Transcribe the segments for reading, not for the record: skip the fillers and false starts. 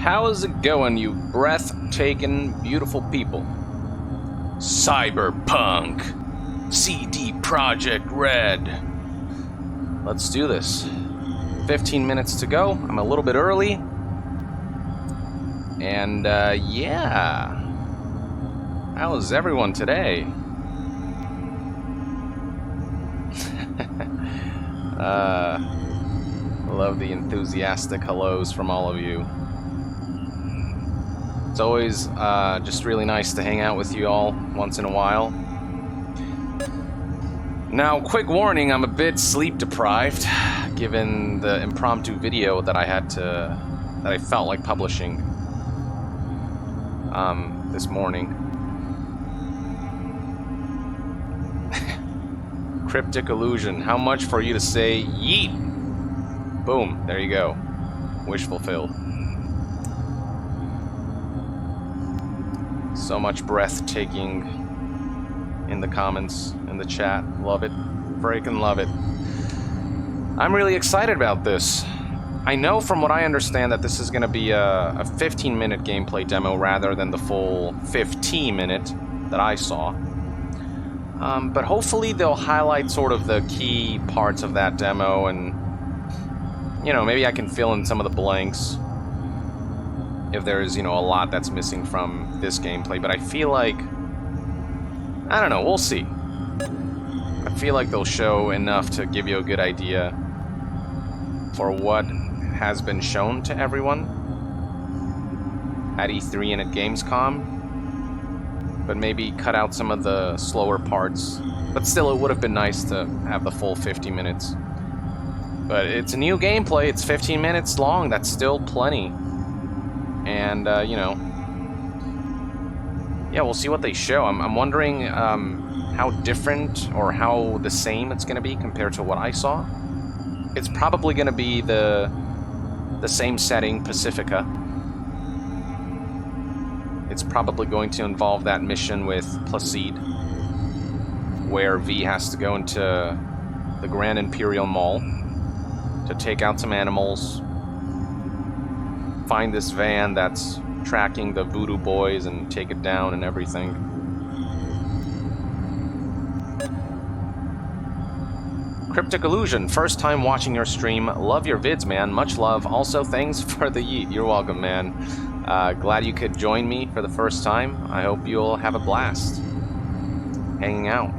How is it going, you breathtaking, beautiful people? Cyberpunk! CD Projekt Red! Let's do this. 15 minutes to go. I'm a little bit early. And, yeah. How is everyone today? Love the enthusiastic hellos from all of you. It's always just really nice to hang out with you all once in a while. Now, quick warning, I'm a bit sleep deprived, given the impromptu video that I felt like publishing this morning. Cryptic illusion. How much for you to say yeet? Boom. There you go. Wish fulfilled. So much breathtaking in the comments, in the chat. Love it. Freaking love it. I'm really excited about this. I know from what I understand that this is going to be a 15-minute gameplay demo rather than the full 15-minute that I saw. But hopefully they'll highlight sort of the key parts of that demo and, you know, maybe I can fill in some of the blanks if there's, you know, a lot that's missing from this gameplay. But I feel like, I don't know, we'll see. I feel like they'll show enough to give you a good idea for what has been shown to everyone at E3 and at Gamescom. But maybe cut out some of the slower parts. But still, it would have been nice to have the full 50 minutes. But it's a new gameplay. It's 15 minutes long. That's still plenty. And, you know... yeah, we'll see what they show. I'm wondering how different or how the same it's going to be compared to what I saw. It's probably going to be the same setting, Pacifica. It's probably going to involve that mission with Placide, where V has to go into the Grand Imperial Mall to take out some animals, find this van that's tracking the Voodoo Boys and take it down and everything. Cryptic Illusion, first time watching your stream. Love your vids, man. Much love. Also, thanks for the yeet. You're welcome, man. Glad you could join me for the first time. I hope you'll have a blast hanging out.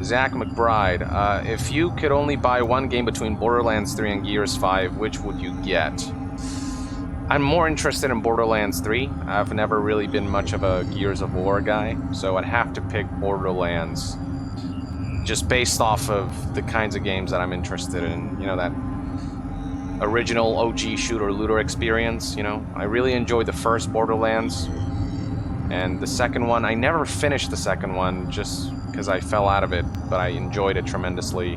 Zach McBride, if you could only buy one game between Borderlands 3 and Gears 5, which would you get? I'm more interested in Borderlands 3. I've never really been much of a Gears of War guy, so I'd have to pick Borderlands. Just based off of the kinds of games that I'm interested in. You know, that original OG shooter-looter experience, you know? I really enjoyed the first Borderlands. And the second one, I never finished the second one just because I fell out of it, but I enjoyed it tremendously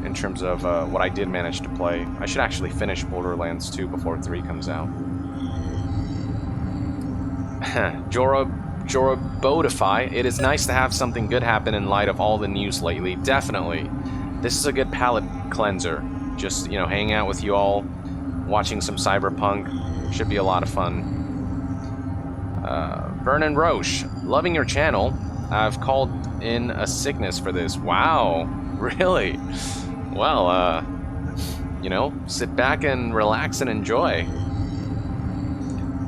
in terms of what I did manage to play. I should actually finish Borderlands 2 before 3 comes out. Jorabodify, it is nice to have something good happen in light of all the news lately. Definitely. This is a good palate cleanser. Just, you know, hanging out with you all, watching some Cyberpunk. Should be a lot of fun. Vernon Roche, loving your channel. I've called in a sickness for this. Wow, really? Well, you know, sit back and relax and enjoy.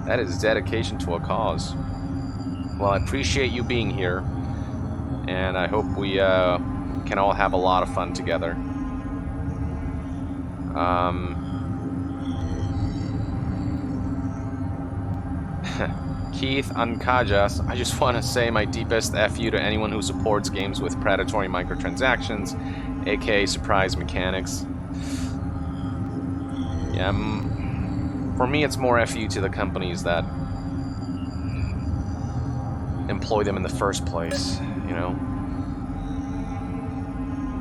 That is dedication to a cause. Well, I appreciate you being here, and I hope we can all have a lot of fun together. Keith Ankajas, I just want to say my deepest FU to anyone who supports games with predatory microtransactions, aka surprise mechanics. Yeah, for me it's more FU to the companies that employ them in the first place, you know.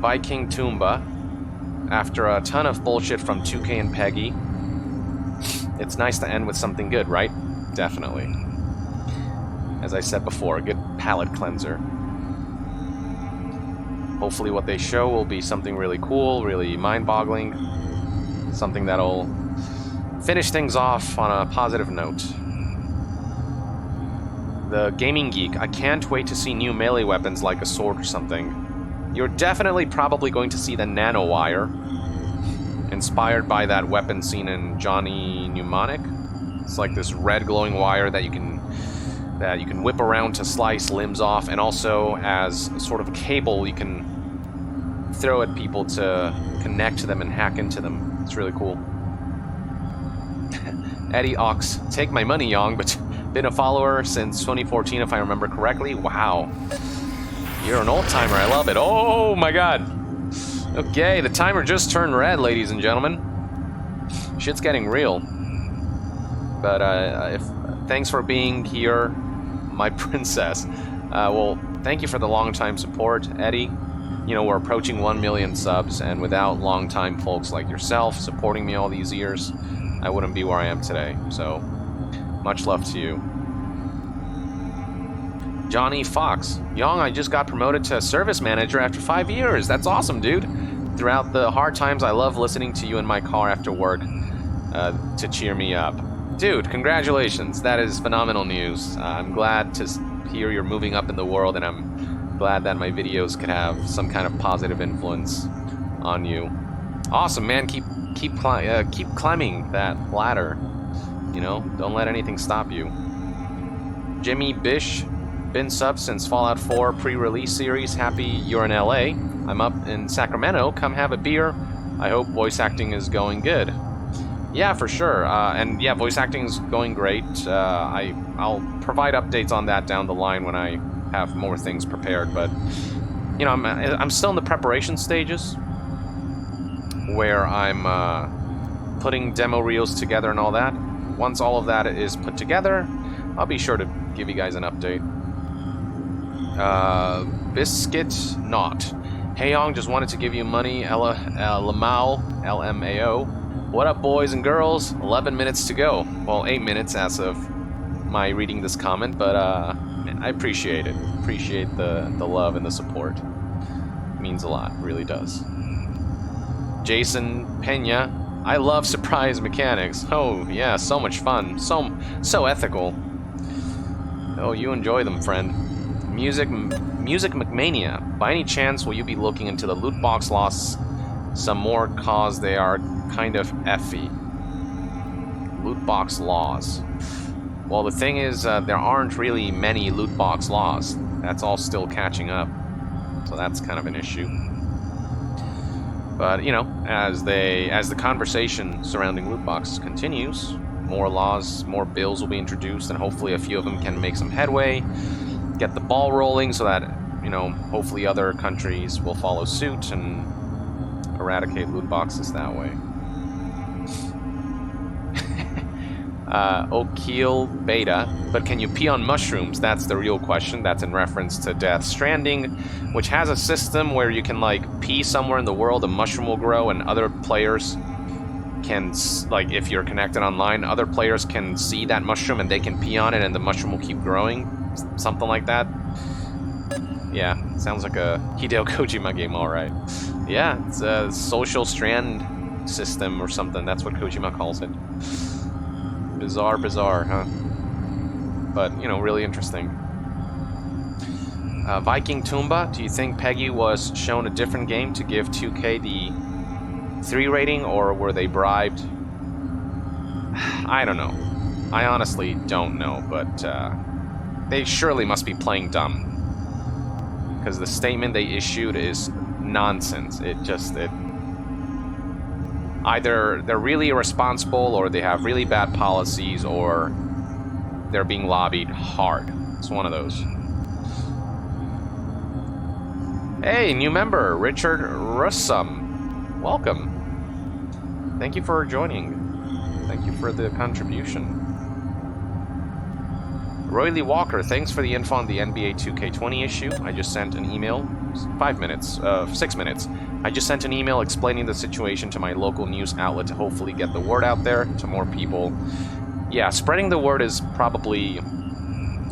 Viking Toomba, after a ton of bullshit from 2K and Peggy, it's nice to end with something good, right? Definitely. As I said before, a good palate cleanser. Hopefully what they show will be something really cool, really mind-boggling, something that'll finish things off on a positive note. The Gaming Geek, I can't wait to see new melee weapons like a sword or something. You're definitely probably going to see the nanowire, inspired by that weapon seen in Johnny Mnemonic. It's like this red glowing wire that you can whip around to slice limbs off, and also as a sort of a cable you can throw at people to connect to them and hack into them. It's really cool. Eddie Ox, take my money, Yong, but been a follower since 2014 if I remember correctly. Wow. You're an old timer, I love it. Oh my god. Okay, the timer just turned red, ladies and gentlemen. Shit's getting real. But thanks for being here, my princess. Well, thank you for the long-time support, Eddie. You know, we're approaching 1 million subs, and without long-time folks like yourself supporting me all these years, I wouldn't be where I am today. So, much love to you. Johnny Fox. Yong, I just got promoted to service manager after 5 years. That's awesome, dude. Throughout the hard times, I love listening to you in my car after work to cheer me up. Dude, congratulations. That is phenomenal news. I'm glad to hear you're moving up in the world, and I'm glad that my videos could have some kind of positive influence on you. Awesome, man. Keep climbing that ladder. You know, don't let anything stop you. Jimmy Bish, been sub since Fallout 4 pre-release series. Happy you're in LA. I'm up in Sacramento. Come have a beer. I hope voice acting is going good. Yeah, for sure. And yeah, voice acting is going great. I'll provide updates on that down the line when I have more things prepared. But you know, I'm still in the preparation stages, where I'm putting demo reels together and all that. Once all of that is put together, I'll be sure to give you guys an update. Biscuit Not. Hey Yong, just wanted to give you money. Lamau, LMAO. What up, boys and girls? 11 minutes to go. Well, 8 minutes as of my reading this comment, but I appreciate it. Appreciate the love and the support. It means a lot, really does. Jason Pena. I love surprise mechanics. Oh, yeah, so much fun. So ethical. Oh, you enjoy them, friend. Music McMania. By any chance, will you be looking into the loot box loss some more, cause they are kind of effy? Loot box laws. Well, the thing is, there aren't really many loot box laws. That's all still catching up. So that's kind of an issue. But, you know, as the conversation surrounding loot boxes continues, more laws, more bills will be introduced, and hopefully a few of them can make some headway, get the ball rolling so that, you know, hopefully other countries will follow suit and eradicate loot boxes that way. O'Keel Beta, but can you pee on mushrooms? That's the real question. That's in reference to Death Stranding, which has a system where you can, like, pee somewhere in the world, a mushroom will grow, and other players can, like, if you're connected online, other players can see that mushroom and they can pee on it and the mushroom will keep growing. Something like that. Yeah, sounds like a Hideo Kojima game, alright. Yeah, it's a social strand system or something. That's what Kojima calls it. Bizarre, huh? But, you know, really interesting. Viking Tumba, do you think Peggy was shown a different game to give 2K the 3 rating, or were they bribed? I don't know. I honestly don't know, but they surely must be playing dumb. Because the statement they issued is nonsense. Either they're really irresponsible, or they have really bad policies, or they're being lobbied hard. It's one of those. Hey, new member, Richard Russum. Welcome. Thank you for joining. Thank you for the contribution. Roy Lee Walker, thanks for the info on the NBA 2K20 issue. I just sent an email, 6 minutes. I just sent an email explaining the situation to my local news outlet to hopefully get the word out there to more people. Yeah, spreading the word is probably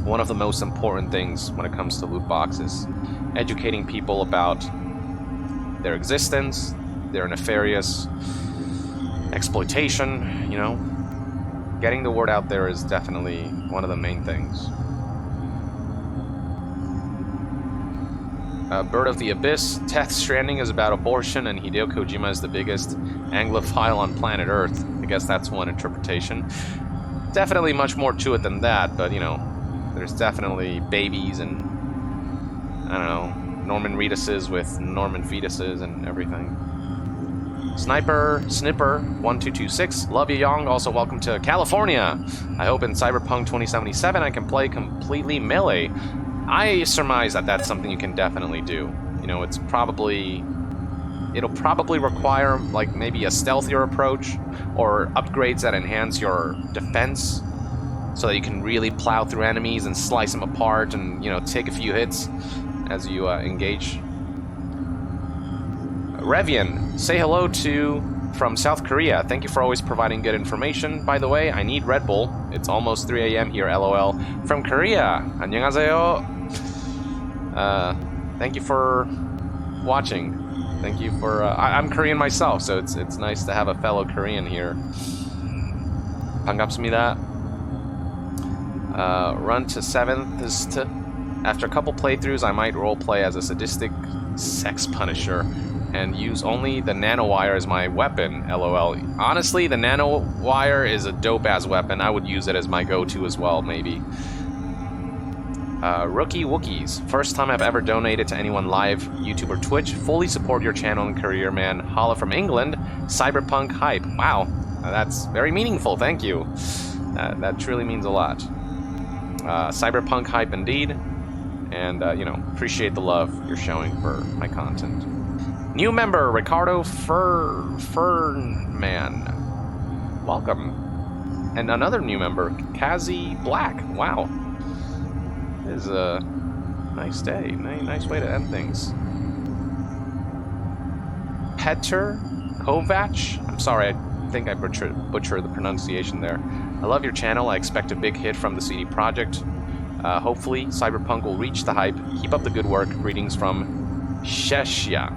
one of the most important things when it comes to loot boxes. Educating people about their existence, their nefarious exploitation, you know, getting the word out there is definitely one of the main things. Bird of the Abyss. Death Stranding is about abortion, and Hideo Kojima is the biggest Anglophile on planet Earth. I guess that's one interpretation. Definitely much more to it than that, but, you know, there's definitely babies and, I don't know, Norman Reeduses with Norman fetuses and everything. Snipper1226, love you, Yong. Also, welcome to California. I hope in Cyberpunk 2077 I can play completely melee. I surmise that that's something you can definitely do. You know, it'll probably require, like, maybe a stealthier approach or upgrades that enhance your defense so that you can really plow through enemies and slice them apart and, you know, take a few hits as you engage. Revian, say hello from South Korea. Thank you for always providing good information. By the way, I need Red Bull. It's almost 3 a.m. here, LOL. From Korea. 안녕하세요. Thank you for watching. Thank you for... I'm Korean myself, so it's nice to have a fellow Korean here. 반갑습니다. Run to 7th. After a couple playthroughs, I might roleplay as a sadistic sex punisher and use only the nanowire as my weapon, LOL. Honestly, the nanowire is a dope-ass weapon. I would use it as my go-to as well, maybe. Rookie Wookiees. First time I've ever donated to anyone live, YouTube or Twitch. Fully support your channel and career, man. Holla from England. Cyberpunk hype. Wow. That's very meaningful. Thank you. That truly means a lot. Cyberpunk hype indeed. And, you know, appreciate the love you're showing for my content. New member, Ricardo Fernman. Welcome. And another new member, Kazi Black. Wow. Is a nice day. Nice way to end things. Petr Kovac. I'm sorry, I think I butchered the pronunciation there. I love your channel. I expect a big hit from the CD Projekt. Hopefully, Cyberpunk will reach the hype. Keep up the good work. Greetings from Czechia.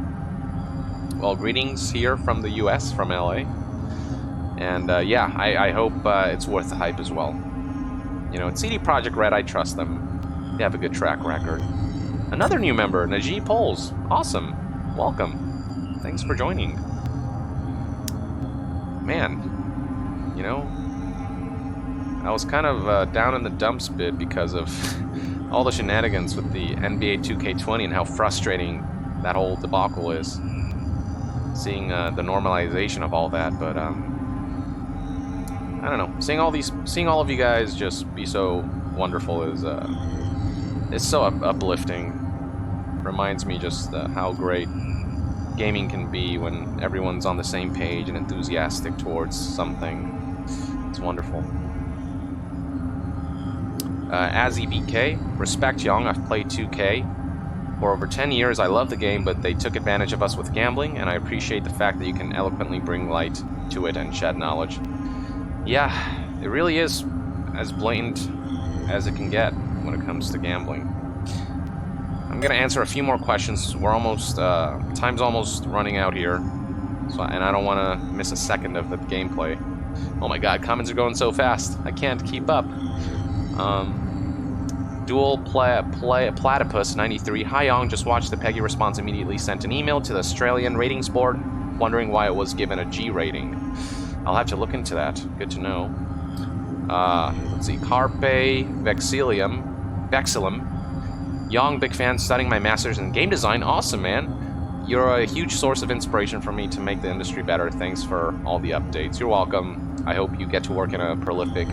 Well, greetings here from the US, from LA. And yeah, I hope it's worth the hype as well. You know, it's CD Projekt Red. I trust them. They have a good track record. Another new member, Najee Poles. Awesome. Welcome. Thanks for joining. Man, you know, I was kind of down in the dumps a bit because of all the shenanigans with the NBA 2K20 and how frustrating that whole debacle is. Seeing the normalization of all that, but I don't know. Seeing all of you guys just be so wonderful is it's so uplifting. Reminds me just how great gaming can be when everyone's on the same page and enthusiastic towards something. It's wonderful. AzzyBK, respect Young. I've played 2K for over 10 years. I love the game, but they took advantage of us with gambling, and I appreciate the fact that you can eloquently bring light to it and shed knowledge. Yeah, it really is as blatant as it can get when it comes to gambling. I'm gonna answer a few more questions. We're almost time's almost running out here, and I don't want to miss a second of the gameplay. Oh my god, comments are going so fast. I can't keep up. Dual Platypus 93. Hi Yong, just watched the Peggy response. Immediately sent an email to the Australian ratings board, wondering why it was given a G rating. I'll have to look into that. Good to know. Let's see. Carpe Vexillum. Yong, big fan, studying my master's in game design. Awesome, man. You're a huge source of inspiration for me to make the industry better. Thanks for all the updates. You're welcome. I hope you get to work in a prolific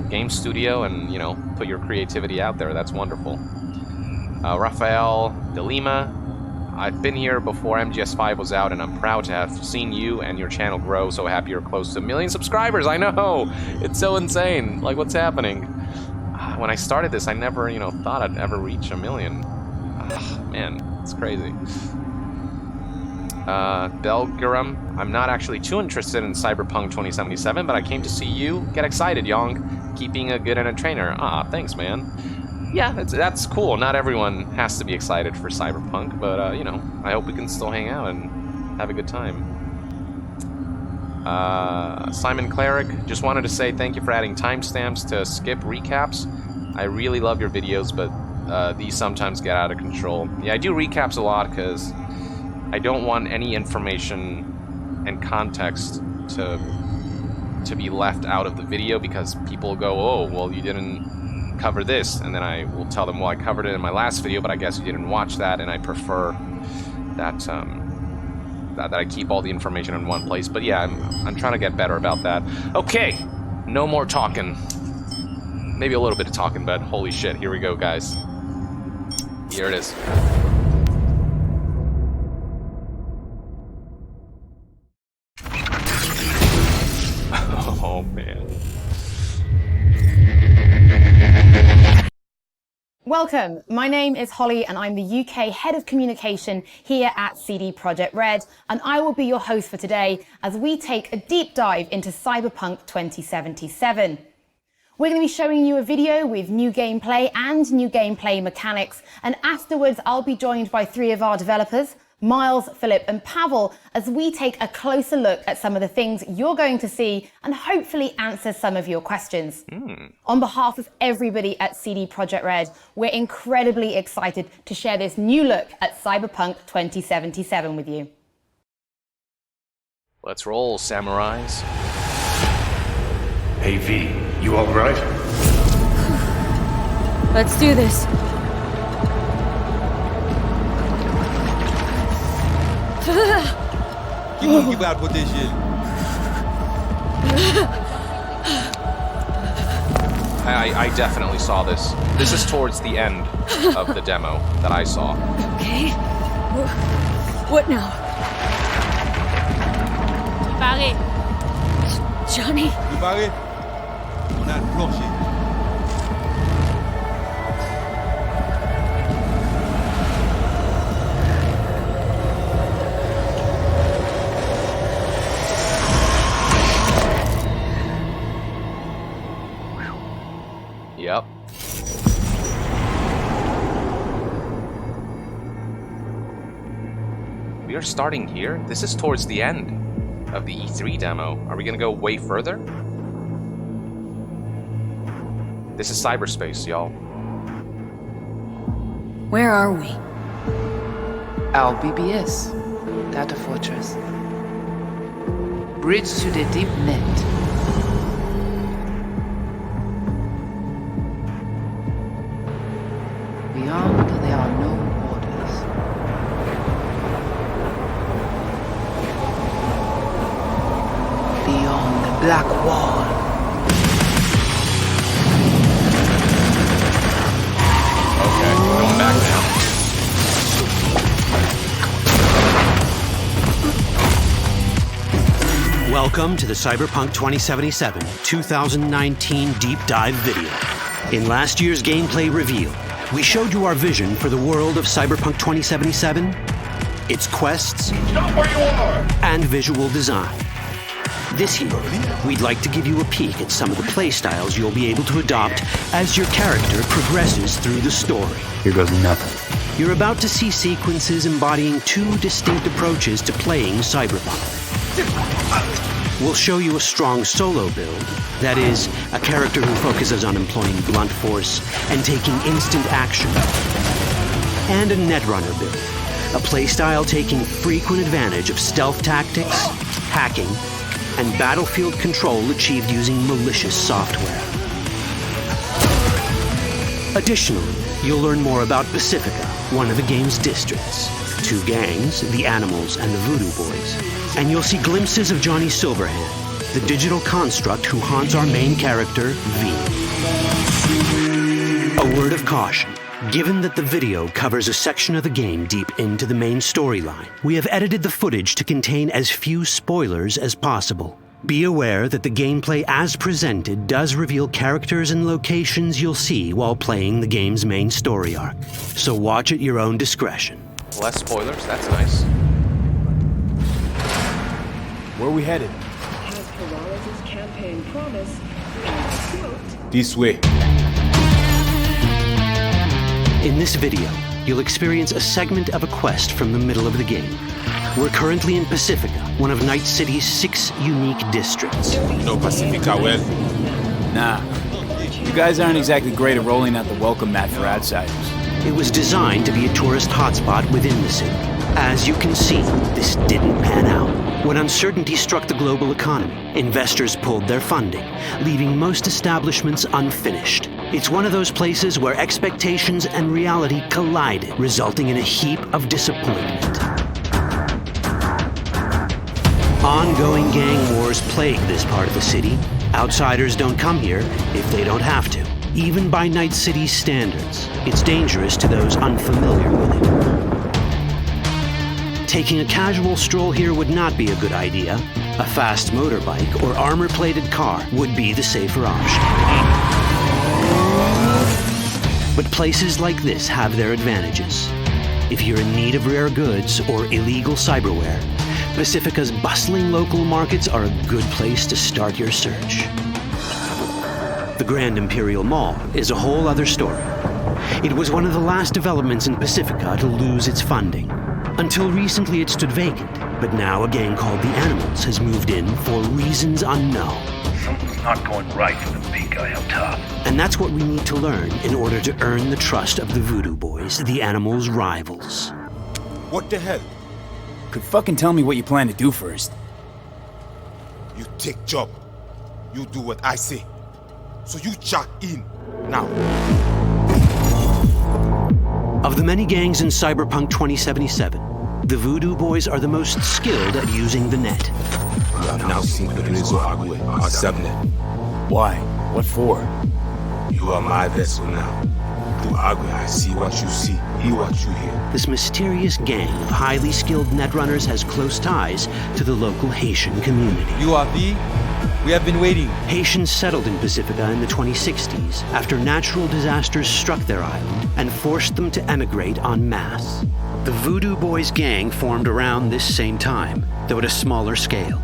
game studio and, you know, put your creativity out there. That's wonderful. Rafael De Lima. I've been here before MGS5 was out, and I'm proud to have seen you and your channel grow. So happy you're close to 1 million subscribers. I know. It's so insane. Like, what's happening? When I started this, I never, you know, thought I'd ever reach 1 million. Man, it's crazy. Belgarum, I'm not actually too interested in Cyberpunk 2077, but I came to see you. Get excited, Yong. Keeping a good entertainer. Thanks, man. Yeah, that's cool. Not everyone has to be excited for Cyberpunk, but, you know, I hope we can still hang out and have a good time. Simon Cleric, just wanted to say thank you for adding timestamps to skip recaps. I really love your videos, but these sometimes get out of control. Yeah, I do recaps a lot because I don't want any information and context to be left out of the video, because people go, oh, well, you didn't cover this, and then I will tell them, well, I covered it in my last video, but I guess you didn't watch that, and I prefer that that I keep all the information in one place. But yeah, I'm trying to get better about that. Okay, no more talking. Maybe a little bit of talking, but holy shit, here we go, guys. Here it is. Oh, man. Welcome, my name is Holly and I'm the UK Head of Communication here at CD Projekt Red, and I will be your host for today as we take a deep dive into Cyberpunk 2077. We're going to be showing you a video with new gameplay and new gameplay mechanics, and afterwards I'll be joined by three of our developers, Miles, Philip and Pavel, as we take a closer look at some of the things you're going to see and hopefully answer some of your questions. On behalf of everybody at CD Projekt Red, we're incredibly excited to share this new look at Cyberpunk 2077 with you. Let's roll, samurais. Hey V, you alright? Let's do this. Keep out with this shit. I definitely saw this. This is towards the end of the demo that I saw. Okay. What now? Barry. Johnny? You Barry? Not bullshit. Yep. We are starting here? This is towards the end of the E3 demo. Are we gonna go way further? This is cyberspace, y'all. Where are we? Our BBS, Data Fortress. Bridge to the deep net. Beyond, there are no borders. Beyond the black wall. Okay, going back now. Welcome to the Cyberpunk 2077 2019 Deep Dive video. In last year's gameplay reveal, we showed you our vision for the world of Cyberpunk 2077, its quests, Stop where you are! and visual design. This year, we'd like to give you a peek at some of the playstyles you'll be able to adopt as your character progresses through the story. Here goes nothing. You're about to see sequences embodying two distinct approaches to playing Cyberpunk. We'll show you a strong solo build, that is, a character who focuses on employing blunt force and taking instant action, and a netrunner build, a playstyle taking frequent advantage of stealth tactics, hacking, and battlefield control achieved using malicious software. Additionally, you'll learn more about Pacifica, one of the game's districts, two gangs, the Animals and the Voodoo Boys, and you'll see glimpses of Johnny Silverhand, the digital construct who haunts our main character, V. A word of caution. Given that the video covers a section of the game deep into the main storyline, we have edited the footage to contain as few spoilers as possible. Be aware that the gameplay as presented does reveal characters and locations you'll see while playing the game's main story arc. So watch at your own discretion. Less spoilers, that's nice. Where are we headed? Has Peralez's campaign promise, quote, This way. In this video, you'll experience a segment of a quest from the middle of the game. We're currently in Pacifica, one of Night City's 6 unique districts. You know Pacifica well? Nah. You guys aren't exactly great at rolling out the welcome mat for outsiders. It was designed to be a tourist hotspot within the city. As you can see, this didn't pan out. When uncertainty struck the global economy, investors pulled their funding, leaving most establishments unfinished. It's one of those places where expectations and reality collided, resulting in a heap of disappointment. Ongoing gang wars plague this part of the city. Outsiders don't come here if they don't have to. Even by Night City's standards, it's dangerous to those unfamiliar with it. Taking a casual stroll here would not be a good idea. A fast motorbike or armor-plated car would be the safer option. But places like this have their advantages. If you're in need of rare goods or illegal cyberware, Pacifica's bustling local markets are a good place to start your search. The Grand Imperial Mall is a whole other story. It was one of the last developments in Pacifica to lose its funding. Until recently it stood vacant, but now a gang called the Animals has moved in for reasons unknown. Something's not going right for the big guy up top. And that's what we need to learn in order to earn the trust of the Voodoo Boys, the Animals' rivals. What the hell? Could fucking tell me what you plan to do first. You take job. You do what I say. So you jack in. Now. Of the many gangs in Cyberpunk 2077, the Voodoo Boys are the most skilled at using the net. You have now seen Pedrezo Agüe, our subnet. Why? What for? You are my vessel now. Through Agüe, I see what you see, hear what you hear. This mysterious gang of highly skilled netrunners has close ties to the local Haitian community. You are V? We have been waiting. Haitians settled in Pacifica in the 2060s after natural disasters struck their island and forced them to emigrate en masse. The Voodoo Boys gang formed around this same time, though at a smaller scale.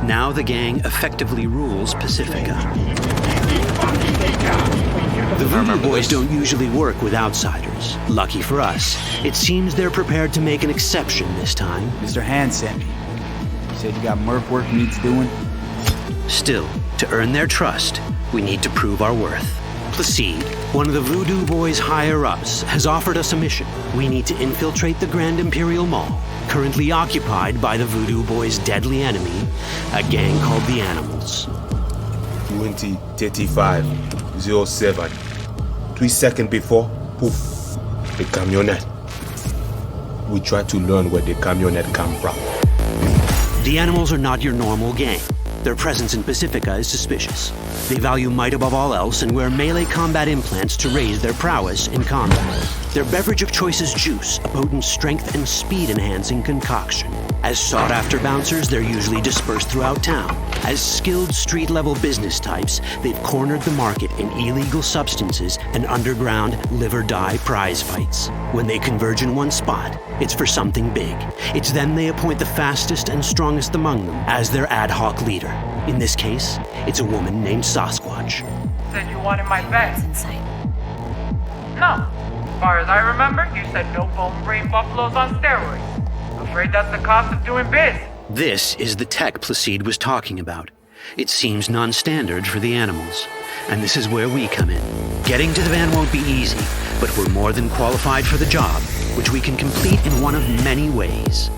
Now the gang effectively rules Pacifica. The Voodoo Boys don't usually work with outsiders. Lucky for us, it seems they're prepared to make an exception this time. Mr. Hand sent me. He said you got merc work needs doing. Still, to earn their trust, we need to prove our worth. Placide, one of the Voodoo Boys' higher-ups, has offered us a mission. We need to infiltrate the Grand Imperial Mall, currently occupied by the Voodoo Boys' deadly enemy, a gang called the Animals. 20:35:07. 3 seconds before, poof, the camionette. We try to learn where the camionette come from. The Animals are not your normal gang. Their presence in Pacifica is suspicious. They value might above all else and wear melee combat implants to raise their prowess in combat. Their beverage of choice is juice, a potent strength and speed-enhancing concoction. As sought-after bouncers, they're usually dispersed throughout town. As skilled street-level business types, they've cornered the market in illegal substances and underground live-or-die prize fights. When they converge in one spot, it's for something big. It's then they appoint the fastest and strongest among them as their ad hoc leader. In this case, it's a woman named Sasquatch. Said you wanted my bet. That's insane. No. As far as I remember, you said no bone brain buffaloes on steroids. Afraid that's the cost of doing biz. This is the tech Placide was talking about. It seems non-standard for the Animals. And this is where we come in. Getting to the van won't be easy, but we're more than qualified for the job, which we can complete in one of many ways.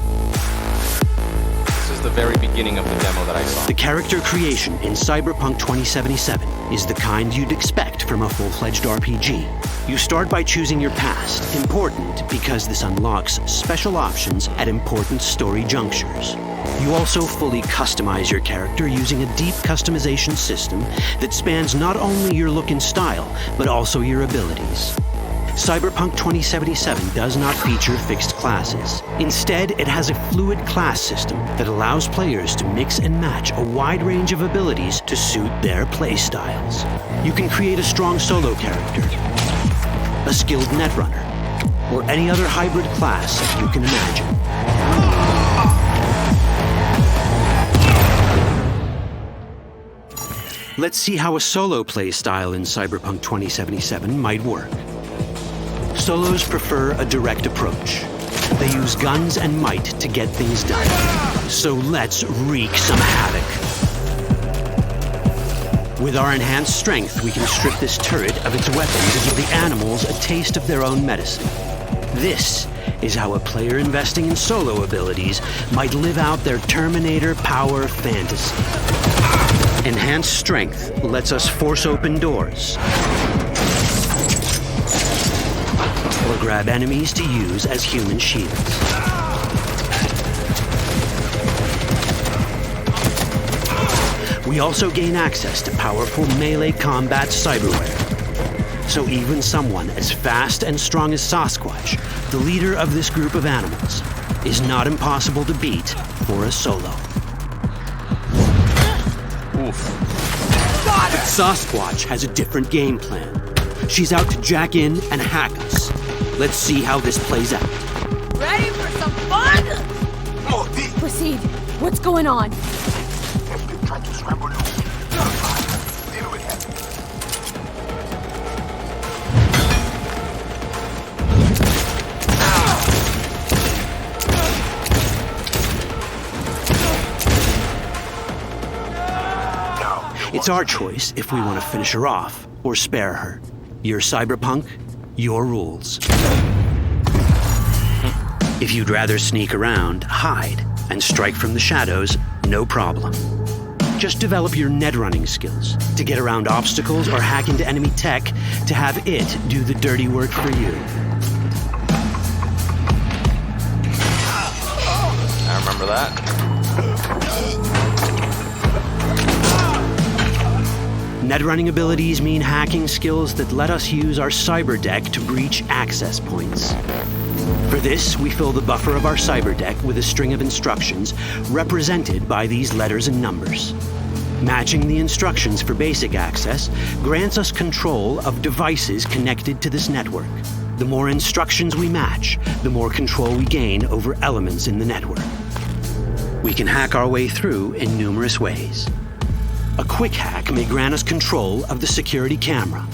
This is the very beginning of the demo that I saw. The character creation in Cyberpunk 2077 is the kind you'd expect from a full-fledged RPG. You start by choosing your past, important because this unlocks special options at important story junctures. You also fully customize your character using a deep customization system that spans not only your look and style, but also your abilities. Cyberpunk 2077 does not feature fixed classes. Instead, it has a fluid class system that allows players to mix and match a wide range of abilities to suit their playstyles. You can create a strong solo character, a skilled netrunner, or any other hybrid class you can imagine. Let's see how a solo play style in Cyberpunk 2077 might work. Solos prefer a direct approach. They use guns and might to get things done. So let's wreak some havoc. With our enhanced strength, we can strip this turret of its weapons and give the animals a taste of their own medicine. This is how a player investing in solo abilities might live out their Terminator power fantasy. Enhanced strength lets us force open doors or grab enemies to use as human shields. We also gain access to powerful melee combat cyberware. So even someone as fast and strong as Sasquatch, the leader of this group of animals, is not impossible to beat for a solo. Oof. But Sasquatch has a different game plan. She's out to jack in and hack us. Let's see how this plays out. Ready for some fun? Proceed. What's going on? It's our choice if we want to finish her off or spare her. You're Cyberpunk, your rules. If you'd rather sneak around, hide, and strike from the shadows, no problem. Just develop your net running skills to get around obstacles or hack into enemy tech to have it do the dirty work for you. I remember that. Net running abilities mean hacking skills that let us use our cyber deck to breach access points. For this, we fill the buffer of our cyber deck with a string of instructions represented by these letters and numbers. Matching the instructions for basic access grants us control of devices connected to this network. The more instructions we match, the more control we gain over elements in the network. We can hack our way through in numerous ways. A quick hack may grant us control of the security camera.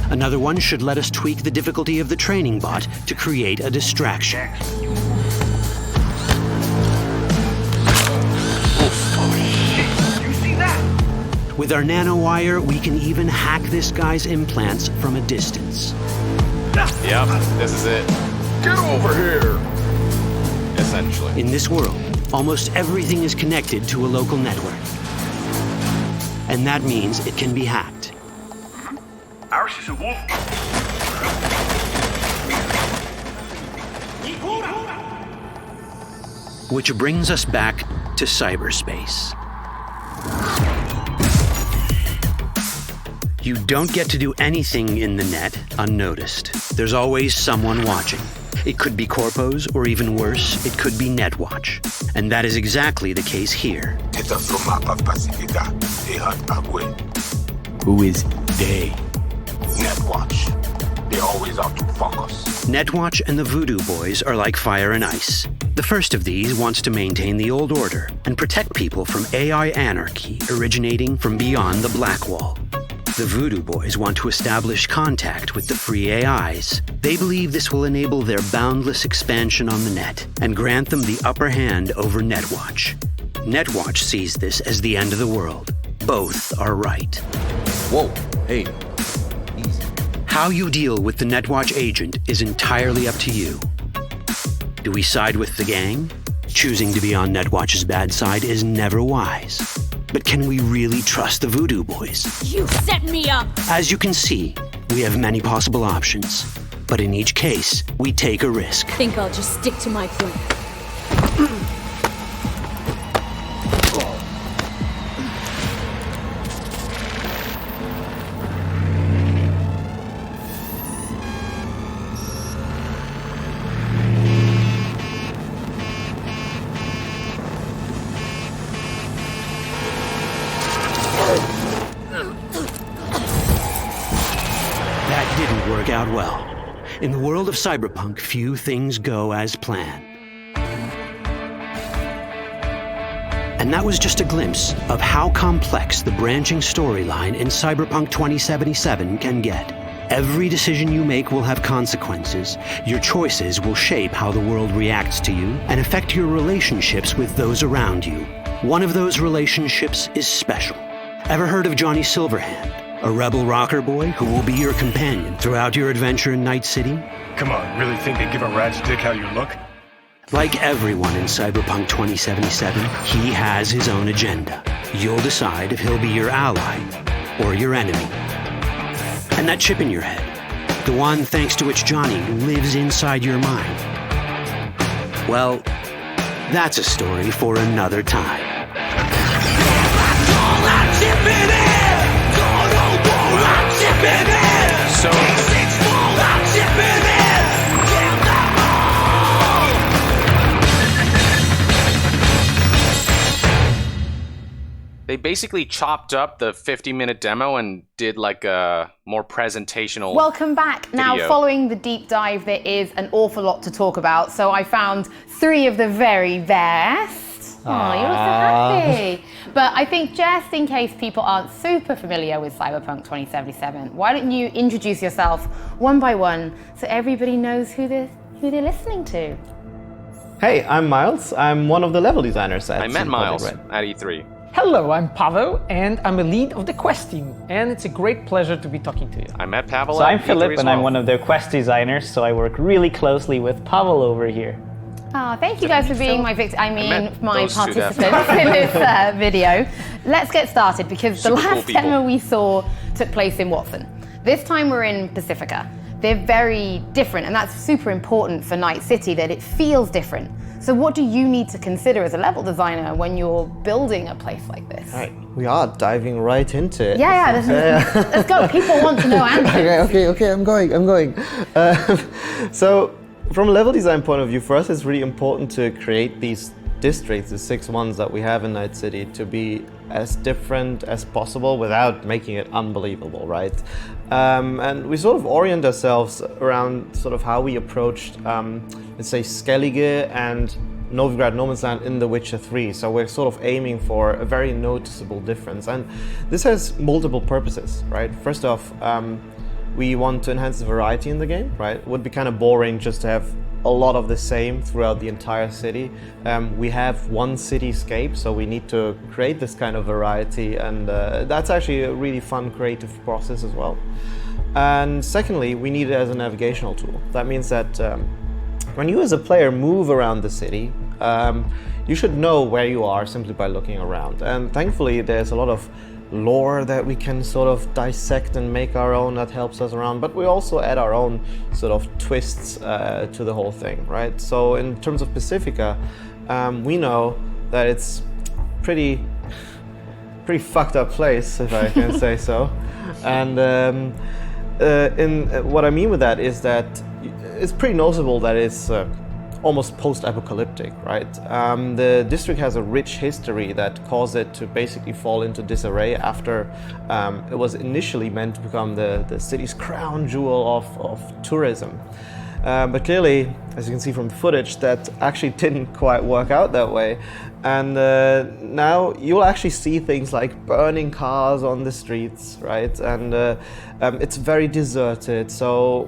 Another one should let us tweak the difficulty of the training bot to create a distraction. With our nanowire, we can even hack this guy's implants from a distance. Yep, this is it. Get over here! Essentially. In this world, almost everything is connected to a local network. And that means it can be hacked. Ours is a wolf. Which brings us back to cyberspace. You don't get to do anything in the net unnoticed. There's always someone watching. It could be corpos, or even worse, it could be Netwatch. And that is exactly the case here. Who is they? Netwatch. They're always out to fuck us. Netwatch and the Voodoo Boys are like fire and ice. The first of these wants to maintain the old order and protect people from AI anarchy originating from beyond the Black Wall. The Voodoo Boys want to establish contact with the free AIs. They believe this will enable their boundless expansion on the net and grant them the upper hand over Netwatch. Netwatch sees this as the end of the world. Both are right. Whoa, hey, easy. How you deal with the Netwatch agent is entirely up to you. Do we side with the gang? Choosing to be on Netwatch's bad side is never wise. But can we really trust the Voodoo Boys? You set me up! As you can see, we have many possible options. But in each case, we take a risk. Think I'll just stick to my plan. Out well. In the world of cyberpunk, few things go as planned. And that was just a glimpse of how complex the branching storyline in Cyberpunk 2077 can get. Every decision you make will have consequences. Your choices will shape how the world reacts to you and affect your relationships with those around you. One of those relationships is special. Ever heard of Johnny Silverhand, a rebel rocker boy who will be your companion throughout your adventure in Night City? Come on, really think they give a rat's dick how you look? Like everyone in Cyberpunk 2077, he has his own agenda. You'll decide if he'll be your ally or your enemy. And that chip in your head, the one thanks to which Johnny lives inside your mind, well, that's a story for another time. So... They basically chopped up the 50-minute demo and did like a more presentational Welcome back. Now, video. following the deep dive, there is an awful lot to talk about. So I found 3 of the very best. Oh, you look so happy. But I think just in case people aren't super familiar with Cyberpunk 2077, why don't you introduce yourself one by one so everybody knows who they're listening to? Hey, I'm Miles. I'm one of the level designers at I met CD Miles Projekt Red. at E3. Hello, I'm Pavel, and I'm a lead of the Quest team, and it's a great pleasure to be talking to you. I met Pavel So at I'm E3 Philip, as and well. I'm one of their Quest designers, so I work really closely with Pavel over here. Oh, thank you guys for being my my those two participants in this video. Let's get started because the Super cool last people. demo we saw took place in Watson. This time we're in Pacifica. They're very different, and that's super important for Night City, that it feels different. So what do you need to consider as a level designer when you're building a place like this? All right, we are diving right into it. Let's go. People want to know answers. Okay, I'm going. So, from a level design point of view, for us it's really important to create these districts, the 6 ones that we have in Night City, to be as different as possible without making it unbelievable, right? And we sort of orient ourselves around sort of how we approached, let's say, Skellige and Novigrad No Man's Land in The Witcher 3. So we're sort of aiming for a very noticeable difference. And this has multiple purposes, right? First off, we want to enhance the variety in the game, right? It would be kind of boring just to have a lot of the same throughout the entire city. We have one cityscape, so we need to create this kind of variety, and that's actually a really fun creative process as well. And secondly, we need it as a navigational tool. That means that when you as a player move around the city, you should know where you are simply by looking around. And thankfully there's a lot of lore that we can sort of dissect and make our own that helps us around, but we also add our own sort of twists to the whole thing, right? So in terms of Pacifica, we know that it's pretty fucked up place, if I can say so. And what I mean with that is that it's pretty noticeable that it's almost post-apocalyptic, right? The district has a rich history that caused it to basically fall into disarray after it was initially meant to become the city's crown jewel of tourism. But clearly, as you can see from the footage, that actually didn't quite work out that way. And now you'll actually see things like burning cars on the streets, right? And it's very deserted. So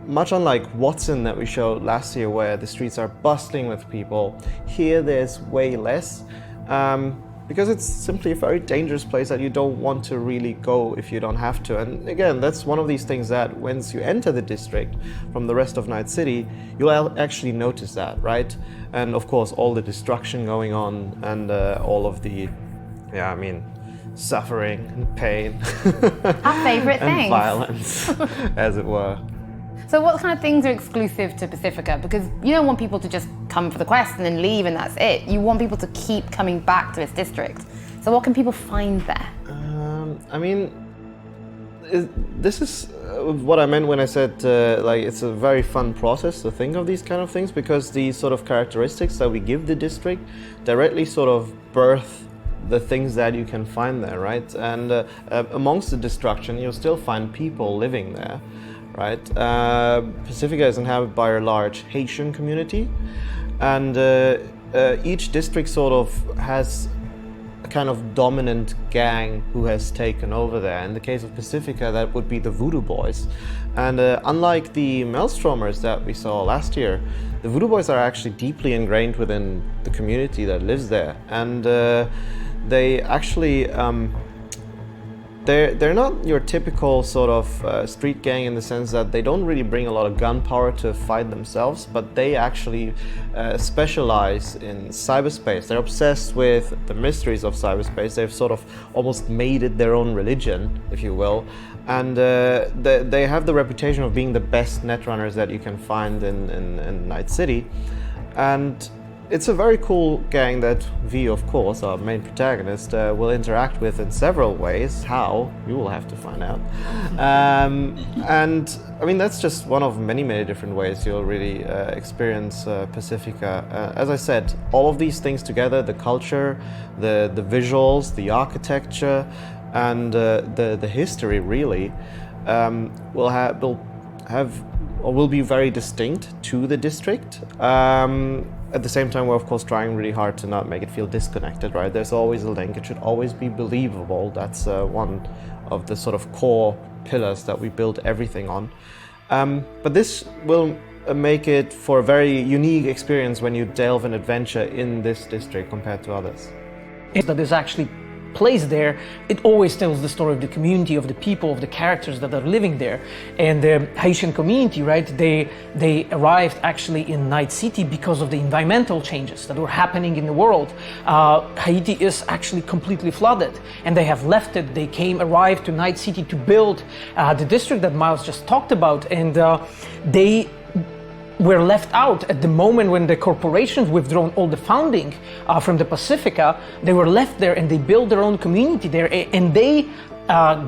much unlike Watson that we showed last year, where the streets are bustling with people, here there's way less. Because it's simply a very dangerous place that you don't want to really go if you don't have to. And again, that's one of these things that once you enter the district from the rest of Night City, you'll actually notice that, right? And of course, all the destruction going on and all of the, suffering and pain. Our favorite and things. violence, as it were. So what kind of things are exclusive to Pacifica? Because you don't want people to just come for the quest and then leave and that's it. You want people to keep coming back to this district. So what can people find there? This is what I meant when I said it's a very fun process to think of these kind of things, because these sort of characteristics that we give the district directly sort of birth the things that you can find there, right? And amongst the destruction, you'll still find people living there. Right, Pacifica is inhabited by a large Haitian community, and each district sort of has a kind of dominant gang who has taken over there. In the case of Pacifica, that would be the Voodoo Boys. And unlike the Maelstromers that we saw last year, the Voodoo Boys are actually deeply ingrained within the community that lives there. And they actually... They're not your typical sort of street gang in the sense that they don't really bring a lot of gunpowder to fight themselves, but they actually specialize in cyberspace. They're obsessed with the mysteries of cyberspace. They've sort of almost made it their own religion, if you will. And they have the reputation of being the best netrunners that you can find in Night City. And it's a very cool gang that V, of course, our main protagonist, will interact with in several ways. How? You will have to find out. And I mean, that's just one of many, many different ways you'll really experience Pacifica. As I said, all of these things together, the culture, the visuals, the architecture, and the history really, will be very distinct to the district. At the same time, we're of course trying really hard to not make it feel disconnected, right? There's always a link. It should always be believable. That's one of the sort of core pillars that we build everything on. But this will make it for a very unique experience when you delve in adventure in this district compared to others. That is actually place there, it always tells the story of the community, of the people, of the characters that are living there. And the Haitian community, right, they arrived actually in Night City because of the environmental changes that were happening in the world. Haiti is actually completely flooded, and they have left it. They arrived to Night City to build the district that Miles just talked about, and they were left out at the moment when the corporations withdrawn all the funding from the Pacifica. They were left there and they built their own community there, and they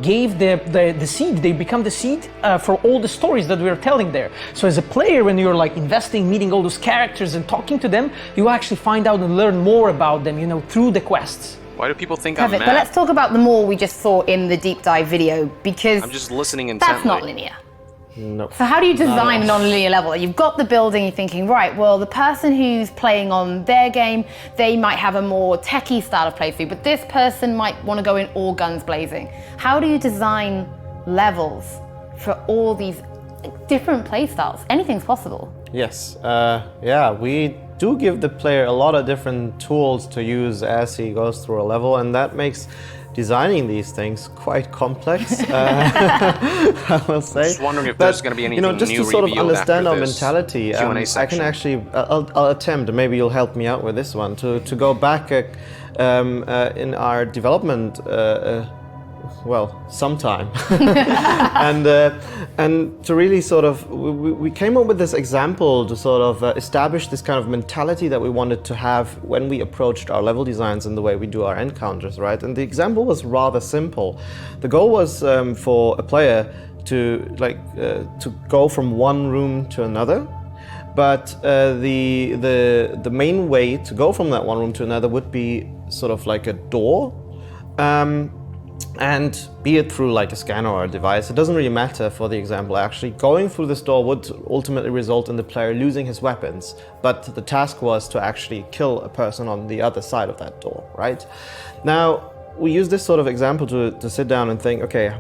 gave the seed. They become the seed for all the stories that we're telling there. So as a player, when you're like investing, meeting all those characters and talking to them, you actually find out and learn more about them, you know, through the quests. Why do people think Perfect. I'm mad? But let's talk about the more we just saw in the deep dive video, because I'm just listening intently. that's not linear. No. So how do you design a non-linear level? You've got the building, you're thinking, right, well, the person who's playing on their game, they might have a more techie style of playthrough, but this person might want to go in all guns blazing. How do you design levels for all these different playstyles? Anything's possible. Yes, yeah, we do give the player a lot of different tools to use as he goes through a level, and that makes designing these things quite complex, I will say. Just wondering if there's going to be anything new, just to sort of understand our mentality, I can actually, I'll attempt, and maybe you'll help me out with this one, to go back in our development, well, sometime, and to really sort of, we came up with this example to sort of establish this kind of mentality that we wanted to have when we approached our level designs and the way we do our encounters, right? And the example was rather simple. The goal was for a player to go from one room to another, but the main way to go from that one room to another would be sort of like a door. And be it through like a scanner or a device, it doesn't really matter for the example actually. Going through this door would ultimately result in the player losing his weapons, but the task was to actually kill a person on the other side of that door, right? Now, we use this sort of example to sit down and think, okay,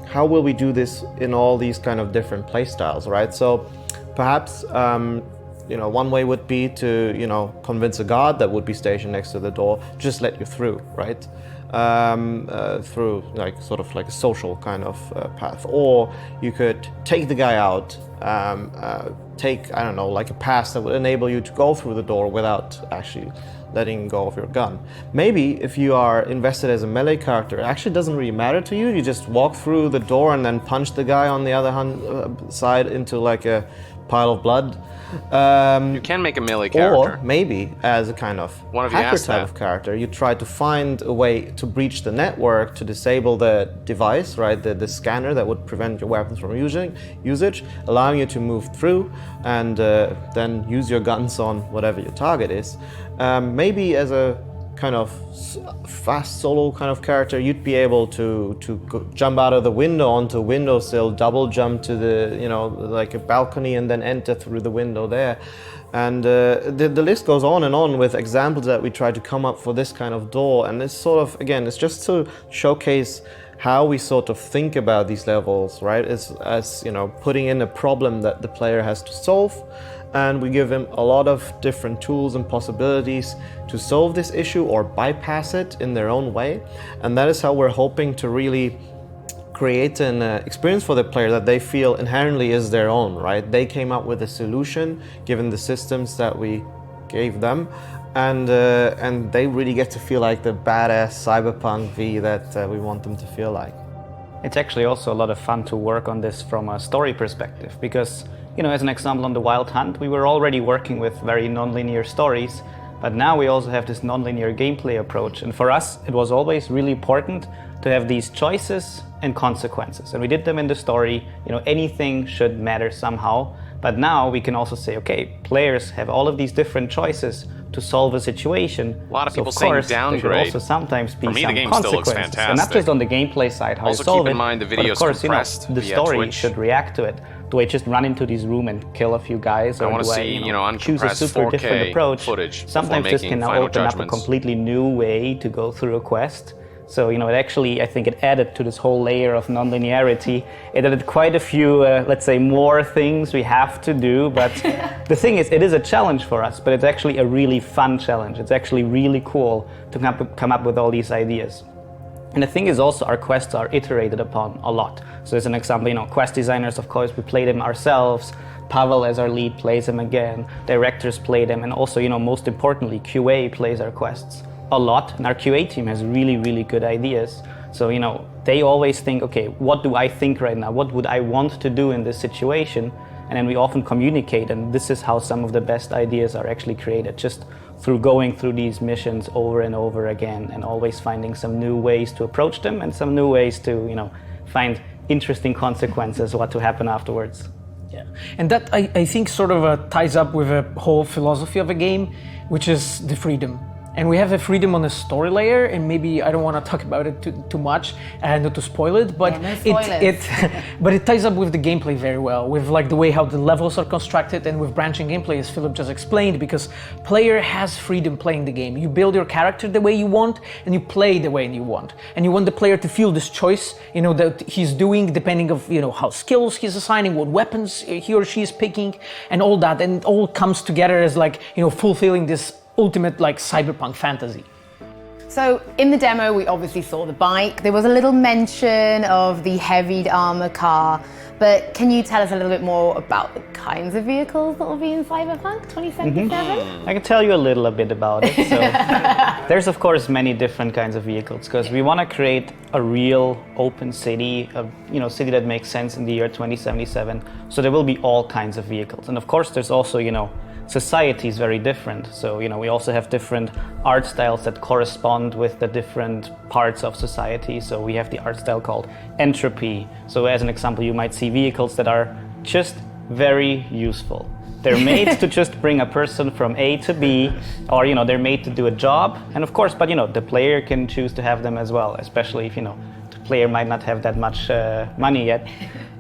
how will we do this in all these kind of different play styles, right? So perhaps, one way would be to, convince a guard that would be stationed next to the door, just let you through, right? Through sort of like a social kind of path, or you could take the guy out, take, I don't know, like a pass that would enable you to go through the door without actually letting go of your gun. Maybe if you are invested as a melee character, it actually doesn't really matter to you. You just walk through the door and then punch the guy on the other side into like a pile of blood. You can make a melee character. Or maybe as a kind of hacker type of character, you try to find a way to breach the network, to disable the device, right, the scanner that would prevent your weapons from usage, allowing you to move through and then use your guns on whatever your target is. Maybe as a kind of fast solo kind of character, you'd be able to jump out of the window onto a windowsill, double jump to the, like a balcony, and then enter through the window there. And the list goes on and on with examples that we try to come up for this kind of door. And it's sort of, again, it's just to showcase how we sort of think about these levels, right? As you know, putting in a problem that the player has to solve, and we give him a lot of different tools and possibilities to solve this issue or bypass it in their own way. And that is how we're hoping to really create an experience for the player that they feel inherently is their own, right? They came up with a solution given the systems that we gave them, and they really get to feel like the badass cyberpunk V that we want them to feel like. It's actually also a lot of fun to work on this from a story perspective, because, you know, as an example on the Wild Hunt, we were already working with very non-linear stories, but now we also have this non-linear gameplay approach. And for us, it was always really important to have these choices and consequences. And we did them in the story, you know, anything should matter somehow. But now we can also say, okay, players have all of these different choices to solve a situation. A lot of people of saying course, downgrade. there should also sometimes be For me, some the game still looks consequences. fantastic. And not just on the gameplay side, how Also you solve keep in it, mind the but video's of course, compressed the via story Twitch. should react to it. Do I just run into this room and kill a few guys, I or wanna do I see, you know, choose a uncompressed super 4K different approach? footage before Sometimes this making can now final open up a judgments. completely new way to go through a quest. So, you know, it actually, I think it added to this whole layer of non-linearity. It added quite a few, let's say, more things we have to do. But the thing is, it is a challenge for us, but it's actually a really fun challenge. It's actually really cool to come up with all these ideas. And the thing is also, our quests are iterated upon a lot. So as an example, you know, quest designers, of course, we play them ourselves. Pavel as our lead plays them again. Directors play them. And also, you know, most importantly, QA plays our quests a lot, and our QA team has really, really good ideas. So, you know, they always think, okay, what do I think right now? What would I want to do in this situation? And then we often communicate, and this is how some of the best ideas are actually created, just through going through these missions over and over again, and always finding some new ways to approach them and some new ways to, you know, find interesting consequences, what to happen afterwards. Yeah, and that I think sort of ties up with a whole philosophy of a game, which is the freedom. And we have a freedom on the story layer, and maybe I don't want to talk about it too much and not to spoil it, but but it ties up with the gameplay very well, with like the way how the levels are constructed, and with branching gameplay, as Philip just explained, because player has freedom playing the game. You build your character the way you want, and you play the way you want, and you want the player to feel this choice, you know, that he's doing depending of, you know, how skills he's assigning, what weapons he or she is picking, and all that, and it all comes together as like, you know, fulfilling this ultimate like cyberpunk fantasy. So in the demo, we obviously saw the bike. There was a little mention of the heavy armor car, but can you tell us a little bit more about the kinds of vehicles that will be in Cyberpunk 2077? I can tell you a little bit about it. So there's of course many different kinds of vehicles, because we want to create a real open city, a, you know, city that makes sense in the year 2077. So there will be all kinds of vehicles, and of course there's also, you know, society is very different. So, you know, we also have different art styles that correspond with the different parts of society. So we have the art style called entropy. So as an example, you might see vehicles that are just very useful. They're made to just bring a person from A to B, or, you know, they're made to do a job. And of course, but, you know, the player can choose to have them as well, especially if, you know, the player might not have that much money yet.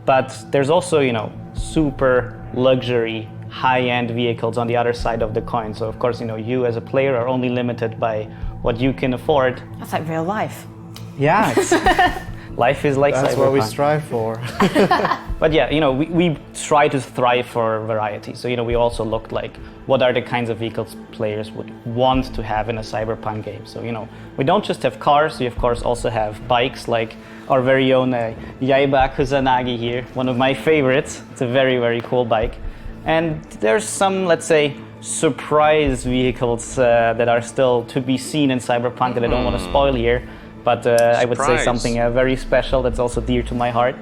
But there's also, you know, super luxury high-end vehicles on the other side of the coin. So of course, you know, you as a player are only limited by what you can afford. That's like real life. Yeah, it's, life is like that's Cyberpunk. what we strive for. But yeah, you know, we try to strive for variety. So, you know, we also looked like, what are the kinds of vehicles players would want to have in a Cyberpunk game? So, you know, we don't just have cars, we of course also have bikes, like our very own YongYea Kusanagi here, one of my favorites. It's a very, very cool bike. And there's some, let's say, surprise vehicles that are still to be seen in Cyberpunk that I don't want to spoil here. But I would say something very special that's also dear to my heart.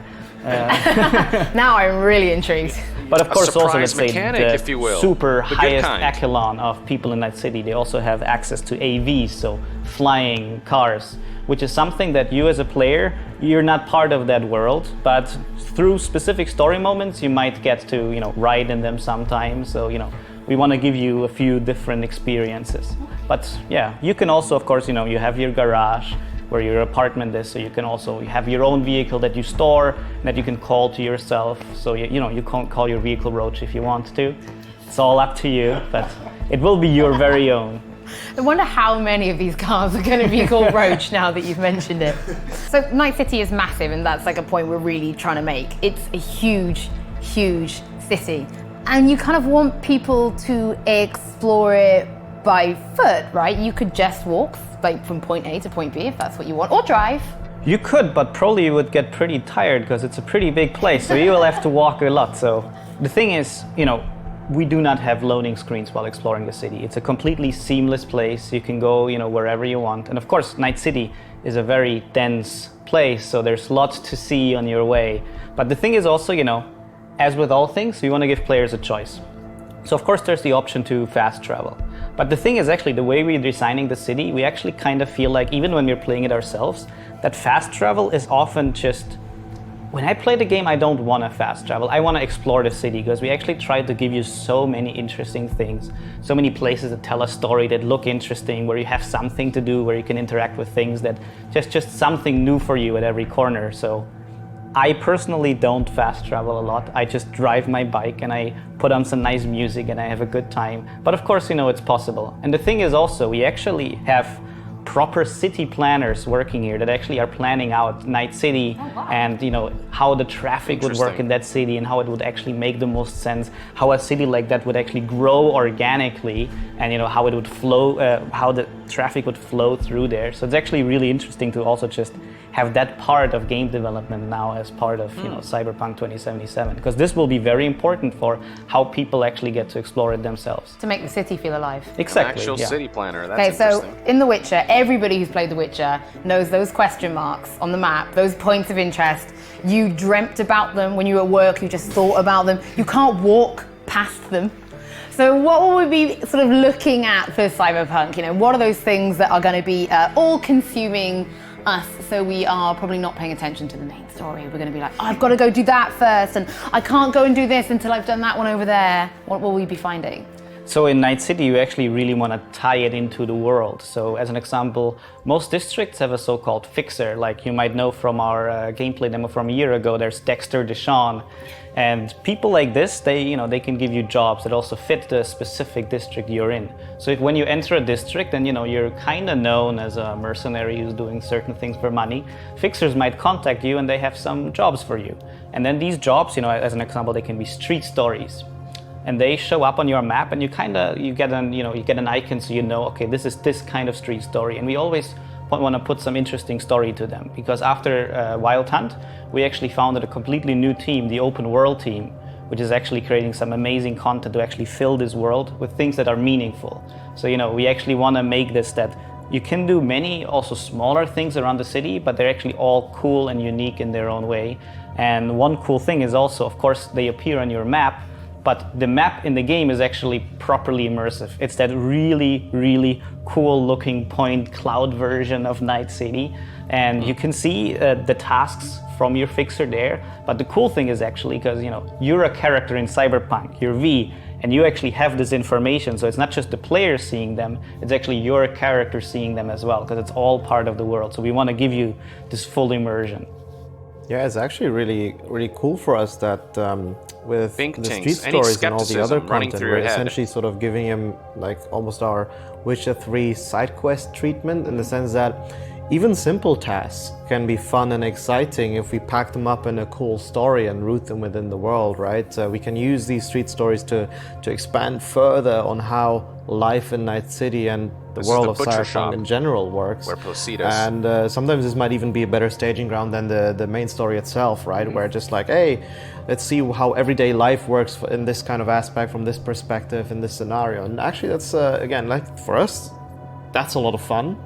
Now I'm really intrigued. But of course, also, let's say, mechanic, the if you will. super The highest kind. echelon of people in Night City, they also have access to AVs, so flying cars, which is something that you as a player, you're not part of that world, but through specific story moments, you might get to, you know, ride in them sometimes. So, you know, we want to give you a few different experiences. But yeah, you can also, of course, you know, you have your garage where your apartment is, so you can also have your own vehicle that you store, that you can call to yourself. So, you know, you can call your vehicle Roach if you want to. It's all up to you, but it will be your very own. I wonder how many of these cars are going to be called Roach now that you've mentioned it. So Night City is massive, and that's like a point we're really trying to make. It's a huge, huge city. And you kind of want people to explore it by foot, right? You could just walk like from point A to point B if that's what you want, or drive. You could, but probably you would get pretty tired because it's a pretty big place, so you will have to walk a lot. So the thing is, we do not have loading screens while exploring the city. It's a completely seamless place. You can go, wherever you want. And of course, Night City is a very dense place, so there's lots to see on your way. But the thing is also, as with all things, we want to give players a choice. So of course there's the option to fast travel. But the thing is actually the way we're designing the city, we actually kind of feel like, even when we're playing it ourselves, that fast travel is often just, when I play the game, I don't want to fast travel. I want to explore the city because we actually try to give you so many interesting things, so many places that tell a story, that look interesting, where you have something to do, where you can interact with things, that just something new for you at every corner. So I personally don't fast travel a lot. I just drive my bike and I put on some nice music and I have a good time. But of course, it's possible. And the thing is also, we actually have proper city planners working here that actually are planning out Night City and how the traffic would work in that city and how it would actually make the most sense, how a city like that would actually grow organically, and how it would flow, how the traffic would flow through there. So it's actually really interesting to also just have that part of game development now as part of Cyberpunk 2077, because this will be very important for how people actually get to explore it themselves. To make the city feel alive. Exactly. An actual city planner. That's okay, so interesting. in The Witcher, everybody who's played The Witcher knows those question marks on the map, those points of interest. You dreamt about them when you were at work, you just thought about them. You can't walk past them. So what will we be sort of looking at for Cyberpunk? What are those things that are going to be all-consuming us, so we are probably not paying attention to the main story? We're going to be like, I've got to go do that first, and I can't go and do this until I've done that one over there. What will we be finding? So in Night City, you actually really want to tie it into the world. So as an example, most districts have a so-called fixer. Like you might know from our gameplay demo from a year ago, there's Dexter the Shaun. And people like this, they can give you jobs that also fit the specific district you're in. So when you enter a district and you're kind of known as a mercenary who's doing certain things for money, fixers might contact you and they have some jobs for you. And then these jobs, as an example, they can be street stories. And they show up on your map, and you get an icon, so okay, this is this kind of street story. And we always want to put some interesting story to them, because after Wild Hunt, we actually founded a completely new team, the Open World team, which is actually creating some amazing content to actually fill this world with things that are meaningful. So we actually want to make this that you can do many also smaller things around the city, but they're actually all cool and unique in their own way. And one cool thing is also, of course, they appear on your map, but the map in the game is actually properly immersive. It's that really, really cool looking point cloud version of Night City. And you can see the tasks from your fixer there. But the cool thing is actually, because you're a character in Cyberpunk, you're V, and you actually have this information. So it's not just the player seeing them, it's actually your character seeing them as well, because it's all part of the world. So we want to give you this full immersion. Yeah, it's actually really, really cool for us that with Think the tinks. street Any stories and all the other running content, through we're your head. essentially sort of giving him like almost our Witcher 3 side quest treatment, in the sense that even simple tasks can be fun and exciting if we pack them up in a cool story and root them within the world, right? We can use these street stories to expand further on how life in Night City and the world of Cyberpunk in general works. Where Placidas. And sometimes this might even be a better staging ground than the main story itself, right? Mm-hmm. Where just like, hey, let's see how everyday life works in this kind of aspect, from this perspective, in this scenario. And actually that's, again, like for us, that's a lot of fun.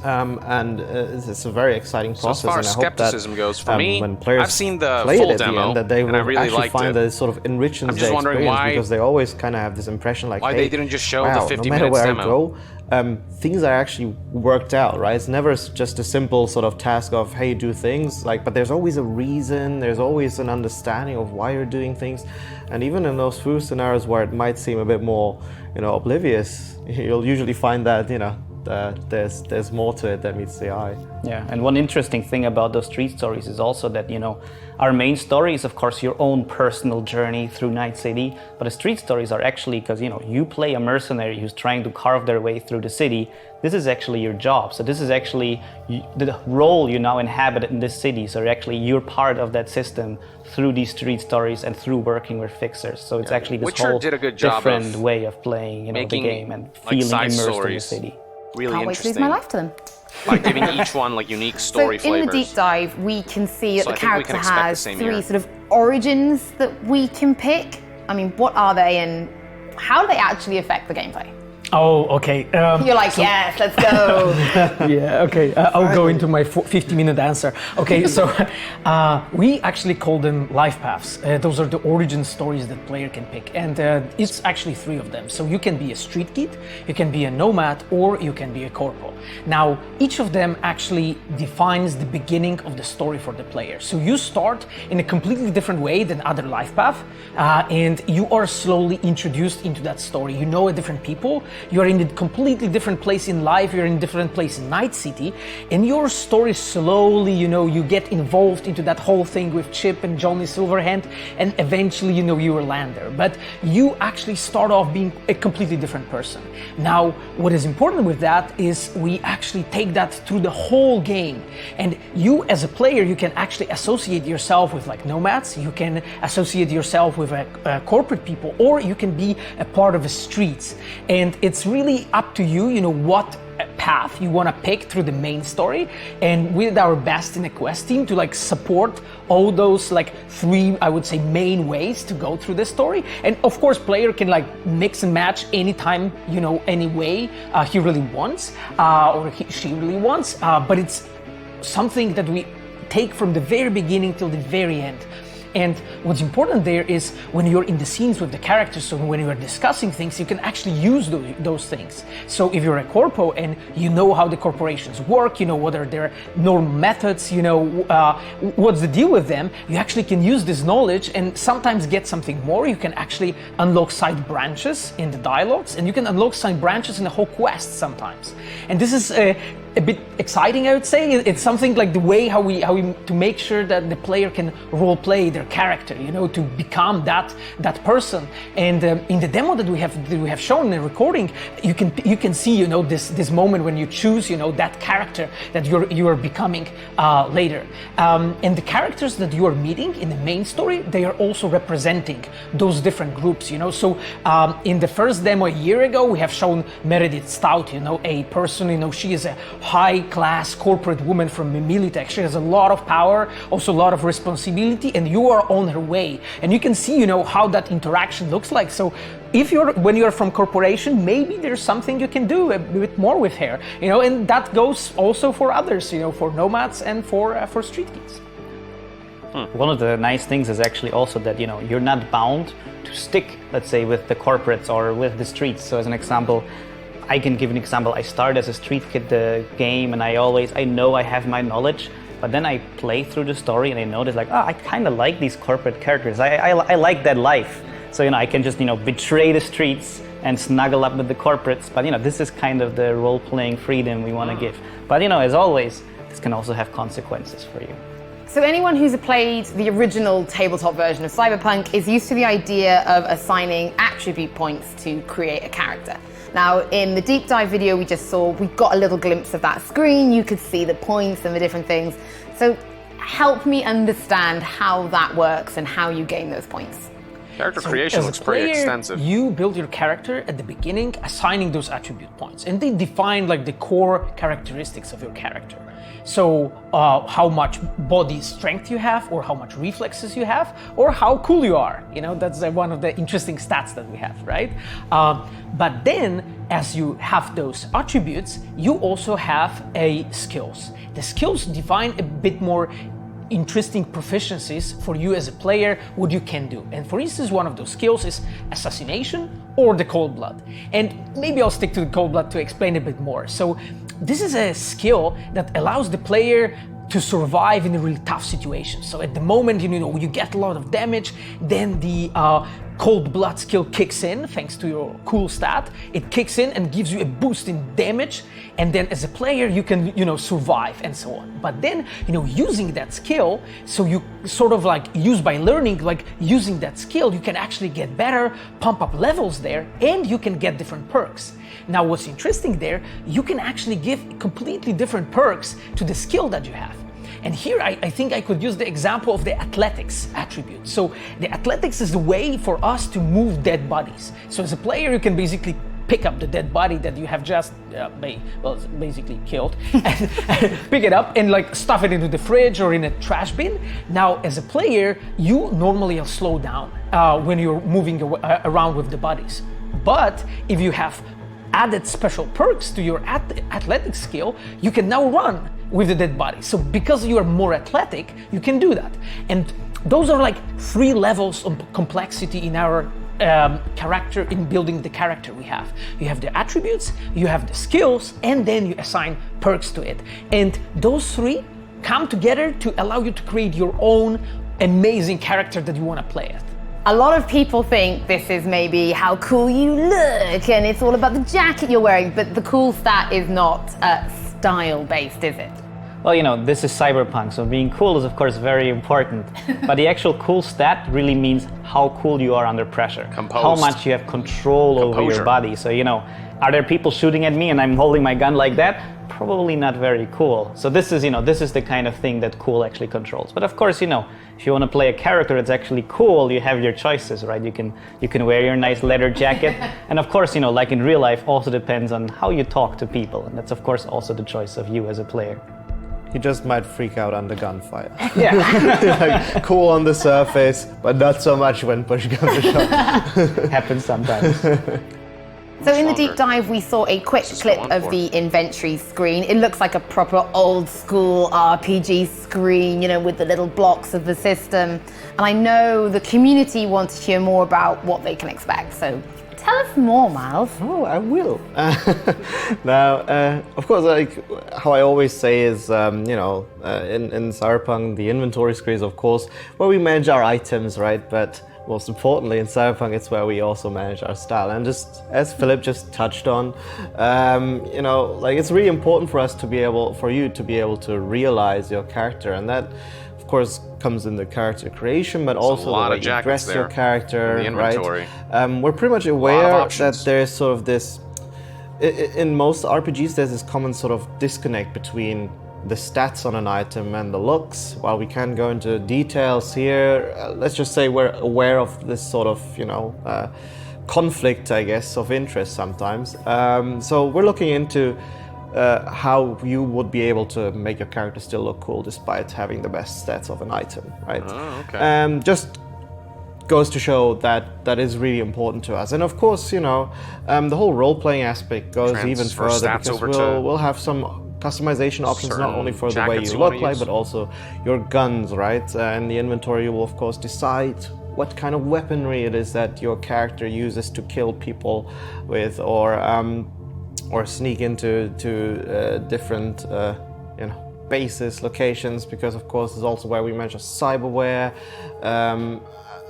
And it's a very exciting process. So as far as skepticism goes, for me, when players I've seen the play full it at demo, the end, that they and will I really actually liked find it. that it sort of enriches I'm their just wondering experience, why, because they always kind of have this impression like, why hey, they didn't just show wow, the 50 no matter minutes where demo. I go, things are actually worked out, right? It's never just a simple sort of task of, hey, do things, like, but there's always a reason, there's always an understanding of why you're doing things. And even in those few scenarios where it might seem a bit more, oblivious, you'll usually find that, there's more to it than meets the eye. Yeah, and one interesting thing about those street stories is also that, our main story is of course your own personal journey through Night City, but the street stories are actually because, you play a mercenary who's trying to carve their way through the city. This is actually your job. So this is actually the role you now inhabit in this city. So actually you're part of that system through these street stories and through working with fixers. So it's actually this Witcher whole did a good job different of way of playing the game and feeling side immersed stories. in the city. Really Can't wait to interesting. lose my life to them. Like giving each one unique story so flavors. in the deep dive, we can see that So the I think we can character expect the has same three here. sort of origins that we can pick. I mean, what are they and how do they actually affect the gameplay? Oh, okay. You're like, yes, let's go. Yeah, okay. I'll go into my 50-minute answer. Okay, so we actually call them life paths. Those are the origin stories that player can pick, and it's actually 3 of them. So you can be a street kid, you can be a nomad, or you can be a corpo. Now, each of them actually defines the beginning of the story for the player. So you start in a completely different way than other life path, and you are slowly introduced into that story. You know a different people. You're in a completely different place in life, you're in a different place in Night City, and your story slowly, you get involved into that whole thing with Chip and Johnny Silverhand, and eventually, you will land there. But you actually start off being a completely different person. Now, what is important with that is we actually take that through the whole game, and you as a player, you can actually associate yourself with nomads, you can associate yourself with corporate people, or you can be a part of the streets, and it's really up to you, what path you want to pick through the main story, and we did our best in the quest team to support all those 3, I would say, main ways to go through the story. And of course player can mix and match anytime, any way he really wants, or she really wants, but it's something that we take from the very beginning till the very end. And what's important there is when you're in the scenes with the characters, so when you're discussing things, you can actually use those things. So if you're a corpo and you know how the corporations work, what are their normal methods, what's the deal with them, you actually can use this knowledge and sometimes get something more. You can actually unlock side branches in the dialogues, and you can unlock side branches in the whole quest sometimes. And this is a bit exciting, I would say. It's something like the way how we to make sure that the player can role play their character, to become that person. And in the demo that we have shown in the recording, you can see this moment when you choose that character that you are becoming later. And the characters that you are meeting in the main story, they are also representing those different groups. So in the first demo a year ago, we have shown Meredith Stout, a person, she is a high-class corporate woman from Militech. She has a lot of power, also a lot of responsibility, and you are on her way. And you can see, how that interaction looks like. So when you're from corporation, maybe there's something you can do a bit more with her, and that goes also for others, for nomads and for street kids. One of the nice things is actually also that, you're not bound to stick, let's say, with the corporates or with the streets. So as an example, I can give an example. I started as a street kid the game, and I know I have my knowledge, but then I play through the story and I notice I kind of like these corporate characters. I like that life. So, I can just, betray the streets and snuggle up with the corporates. But, this is kind of the role-playing freedom we want to give. But, as always, this can also have consequences for you. So anyone who's played the original tabletop version of Cyberpunk is used to the idea of assigning attribute points to create a character. Now, in the deep dive video we just saw, we got a little glimpse of that screen. You could see the points and the different things. So help me understand how that works and how you gain those points. Character creation looks pretty extensive. You build your character at the beginning, assigning those attribute points, and they define the core characteristics of your character. So how much body strength you have, or how much reflexes you have, or how cool you are. That's one of the interesting stats that we have, right? But then, as you have those attributes, you also have skills. The skills define a bit more interesting proficiencies for you as a player, what you can do. And for instance, one of those skills is assassination or the cold blood. And maybe I'll stick to the cold blood to explain a bit more. So this is a skill that allows the player to survive in a really tough situation. So at the moment, you get a lot of damage, then the cold blood skill kicks in thanks to your cool stat. It kicks in and gives you a boost in damage, and then as a player you can, survive and so on. But then, using that skill, so you sort of like use by learning, like using that skill, you can actually get better, pump up levels there, and you can get different perks. Now what's interesting there, you can actually give completely different perks to the skill that you have. And here I think I could use the example of the athletics attribute. So the athletics is the way for us to move dead bodies. So as a player, you can basically pick up the dead body that you have just basically killed and pick it up and like stuff it into the fridge or in a trash bin. Now as a player, you normally slow down when you're moving around with the bodies. But if you have added special perks to your athletic skill, you can now run with the dead body. So because you are more athletic, you can do that. And those are like 3 levels of complexity in our character, in building the character we have. You have the attributes, you have the skills, and then you assign perks to it. And those 3 come together to allow you to create your own amazing character that you want to play it. A lot of people think this is maybe how cool you look and it's all about the jacket you're wearing, but the cool stat is not style-based, is it? Well, this is Cyberpunk, so being cool is of course very important. But the actual cool stat really means how cool you are under pressure. Composed. How much you have control over your body. So, are there people shooting at me and I'm holding my gun like that? Probably not very cool. So this is the kind of thing that cool actually controls. But of course, if you want to play a character that's actually cool, you have your choices, right? You can wear your nice leather jacket. And of course, like in real life, also depends on how you talk to people. And that's of course also the choice of you as a player. You just might freak out under gunfire. Yeah. Like, cool on the surface, but not so much when push comes to shove. Happens sometimes. So in the deep dive, we saw a quick clip of the inventory screen. It looks like a proper old school RPG screen, with the little blocks of the system. And I know the community wants to hear more about what they can expect. So tell us more, Miles. Oh, I will. Now, of course, like how I always say is, in Cyberpunk, the inventory screen is, of course, where we manage our items, right? But most importantly, in Cyberpunk, it's where we also manage our style. And just as Philip just touched on, it's really important for you to be able to realize your character, and that, of course, comes in the character creation, but also the way you dress your character, right? We're pretty much aware that there's sort of this, in most RPGs, there's this common sort of disconnect between the stats on an item and the looks. While we can go into details here, let's just say we're aware of this sort of, conflict, I guess, of interest sometimes. So we're looking into how you would be able to make your character still look cool despite having the best stats of an item, right? Oh, okay. Just goes to show that that is really important to us. And of course, the whole role-playing aspect goes even further, because we'll have some customization options, not only for the way you look like, but also your guns, right? In the inventory, you will of course decide what kind of weaponry it is that your character uses to kill people with, or sneak into different bases, locations, because of course it's also where we measure cyberware,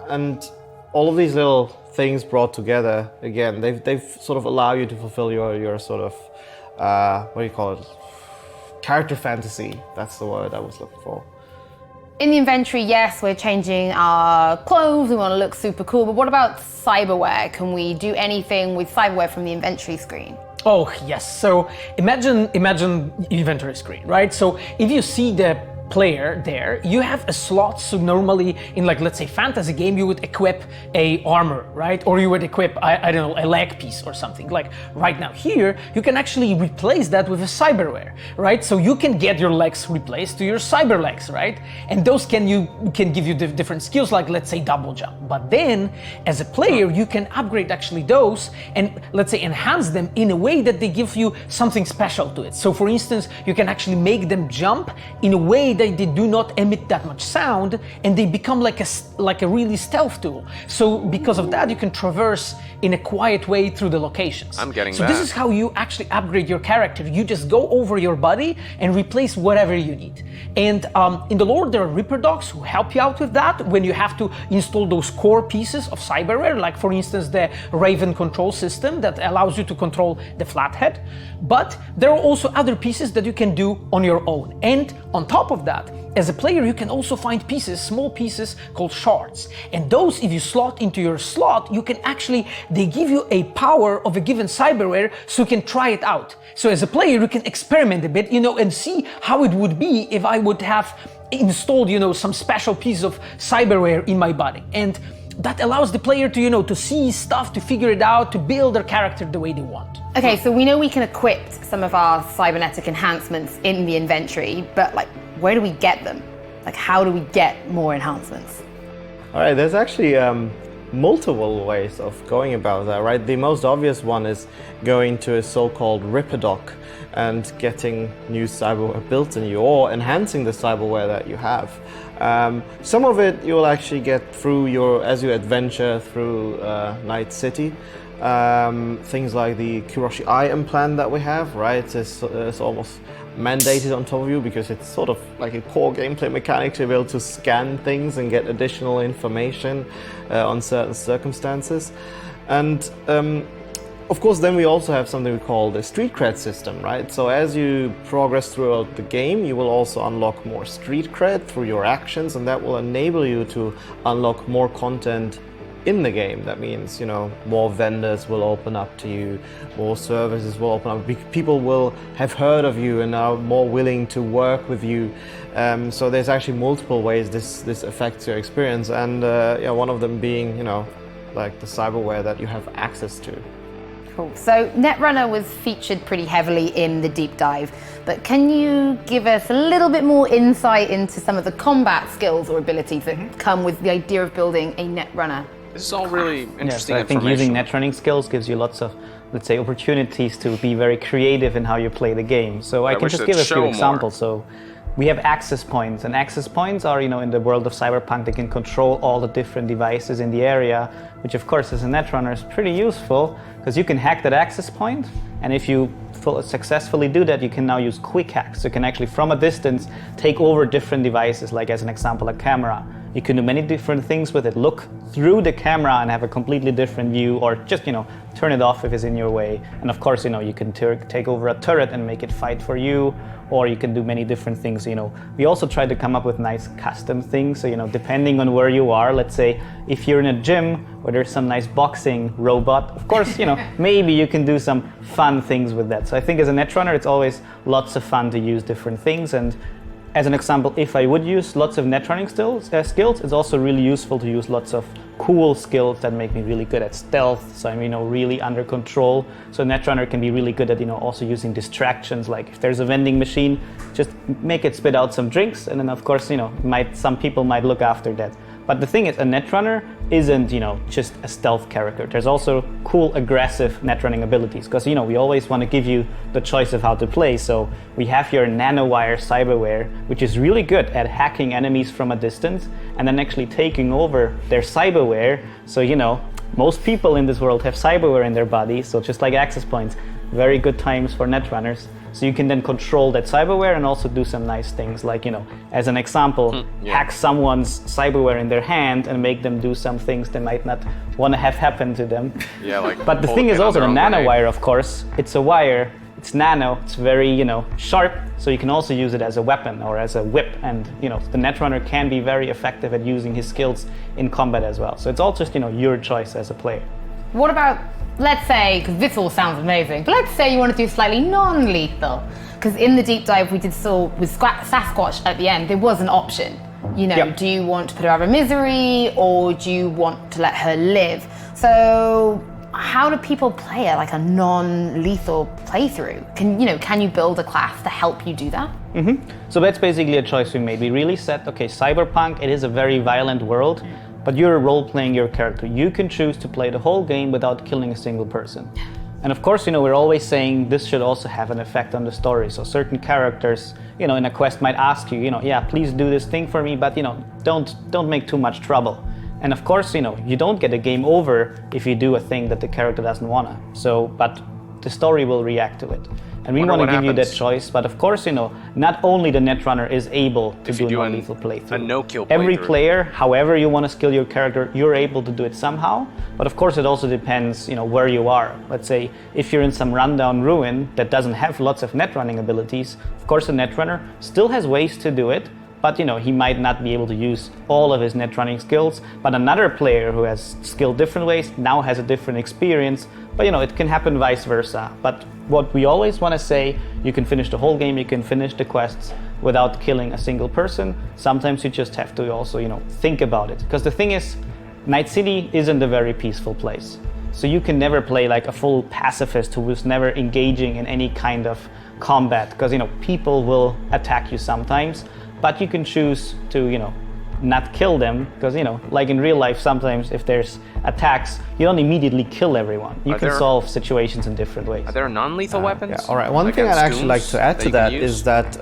and all of these little things brought together, again, they've sort of allow you to fulfill your sort of what do you call it? Character fantasy, that's the word I was looking for. In the inventory, yes, we're changing our clothes, we want to look super cool, but what about cyberware? Can we do anything with cyberware from the inventory screen? Oh, yes. So imagine inventory screen, right? So if you see the player there, you have a slot. So normally in, like, let's say fantasy game, you would equip a armor, right? Or you would equip, I don't know, a leg piece or something. Like right now here, you can actually replace that with a cyberware, right? So you can get your legs replaced to your cyber legs, right? And those can give you different skills, like let's say double jump. But then as a player, you can upgrade actually those and let's say enhance them in a way that they give you something special to it. So for instance, you can actually make them jump in a way they do not emit that much sound, and they become like a really stealth tool. So because of that, you can traverse in a quiet way through the locations. I'm getting so that. This is how you actually upgrade your character. You just go over your body and replace whatever you need. And in the lore, there are Ripper dogs who help you out with that when you have to install those core pieces of cyberware, like for instance the Raven control system that allows you to control the flathead. But there are also other pieces that you can do on your own. And on top of that, as a player, you can also find pieces, small pieces called shards. And those, if you slot into your slot, you can actually, they give you a power of a given cyberware so you can try it out. So as a player, you can experiment a bit, and see how it would be if I would have installed, some special piece of cyberware in my body. And that allows the player to, to see stuff, to figure it out, to build their character the way they want. Okay, so we know we can equip some of our cybernetic enhancements in the inventory, but where do we get them? How do we get more enhancements? All right, there's actually multiple ways of going about that, right? The most obvious one is going to a so-called Ripper dock and getting new cyberware built in you, or enhancing the cyberware that you have. Some of it you'll actually get through as you adventure through Night City. Things like the Kuroshi Eye implant that we have, right? It's almost mandated on top of you because it's sort of like a core gameplay mechanic to be able to scan things and get additional information on certain circumstances. And of course, then we also have something we call the street cred system, right? So as you progress throughout the game, you will also unlock more street cred through your actions, and that will enable you to unlock more content in the game. That means, more vendors will open up to you, more services will open up, people will have heard of you and are more willing to work with you. So there's actually multiple ways this affects your experience, and one of them being, like the cyberware that you have access to. Cool. So Netrunner was featured pretty heavily in the deep dive, but can you give us a little bit more insight into some of the combat skills or abilities that come with the idea of building a Netrunner? This is all really interesting I think information. using net running skills gives you lots of, let's say, opportunities to be very creative in how you play the game. So I can just give a few examples. So we have access points, and access points are, in the world of Cyberpunk, they can control all the different devices in the area, which of course as a netrunner is pretty useful because you can hack that access point, and if you successfully do that, you can now use quick hacks. So you can actually from a distance take over different devices, like as an example a camera. You can do many different things with it. Look through the camera and have a completely different view, or just, turn it off if it's in your way. And of course, you can take over a turret and make it fight for you, or you can do many different things. We also try to come up with nice custom things. So, depending on where you are, let's say if you're in a gym where there's some nice boxing robot, of course, maybe you can do some fun things with that. So I think as a netrunner, it's always lots of fun to use different things. And as an example, if I would use lots of netrunning skills, it's also really useful to use lots of cool skills that make me really good at stealth, so I'm really under control. So netrunner can be really good at also using distractions, like if there's a vending machine, just make it spit out some drinks, and then of course some people might look after that. But the thing is, a netrunner isn't just a stealth character. There's also cool aggressive netrunning abilities, because we always want to give you the choice of how to play. So we have your nanowire cyberware, which is really good at hacking enemies from a distance and then actually taking over their cyberware. So most people in this world have cyberware in their body, so just like access points, very good times for netrunners. So you can then control that cyberware and also do some nice things, like, as an example, hack someone's cyberware in their hand and make them do some things they might not want to have happen to them. Yeah, like. But the thing is also the nanowire, of course, it's a wire, it's nano, it's very, sharp, so you can also use it as a weapon or as a whip, and, the netrunner can be very effective at using his skills in combat as well. So it's all just, your choice as a player. What about, let's say, because this all sounds amazing, but let's say you want to do slightly non-lethal. Because in the deep dive we saw with Sasquatch at the end, there was an option. Do you want to put her out of misery, or do you want to let her live? So how do people play like a non-lethal playthrough? Can you build a class to help you do that? So that's basically a choice we made. We really said, okay, Cyberpunk, it is a very violent world, but you're role-playing your character. You can choose to play the whole game without killing a single person. And of course, we're always saying this should also have an effect on the story. So certain characters, in a quest might ask you, yeah, please do this thing for me, but don't make too much trouble. And of course, you don't get a game over if you do a thing that the character doesn't wanna. So, but the story will react to it. And we want to give you that choice, but of course, not only the Netrunner is able to do a non-lethal playthrough. A no-kill playthrough. Every player, however you want to skill your character, you're able to do it somehow. But of course, it also depends, where you are. Let's say if you're in some rundown ruin that doesn't have lots of netrunning abilities, of course, a Netrunner still has ways to do it. But he might not be able to use all of his netrunning skills. But another player who has skilled different ways now has a different experience. But it can happen vice versa. But what we always want to say, you can finish the whole game, you can finish the quests without killing a single person. Sometimes you just have to also, think about it. Because the thing is, Night City isn't a very peaceful place. So you can never play like a full pacifist who was never engaging in any kind of combat. Because, people will attack you sometimes. But you can choose to, not kill them, because, like in real life, sometimes if there's attacks, you don't immediately kill everyone. You can solve situations in different ways. Are there non-lethal weapons? Yeah, all right. One thing I'd actually like to add to that is that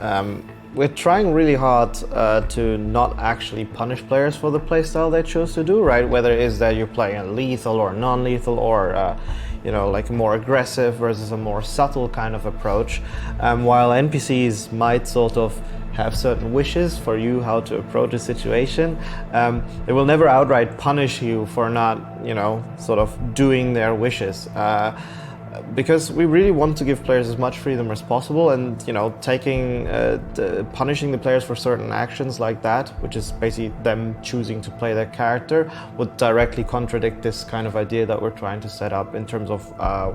we're trying really hard to not actually punish players for the playstyle they choose to do, right? Whether it is that you're playing a lethal or non-lethal or like a more aggressive versus a more subtle kind of approach. While NPCs might sort of have certain wishes for you how to approach a situation, they will never outright punish you for not, sort of doing their wishes. Because we really want to give players as much freedom as possible, and punishing the players for certain actions like that, which is basically them choosing to play their character, would directly contradict this kind of idea that we're trying to set up in terms of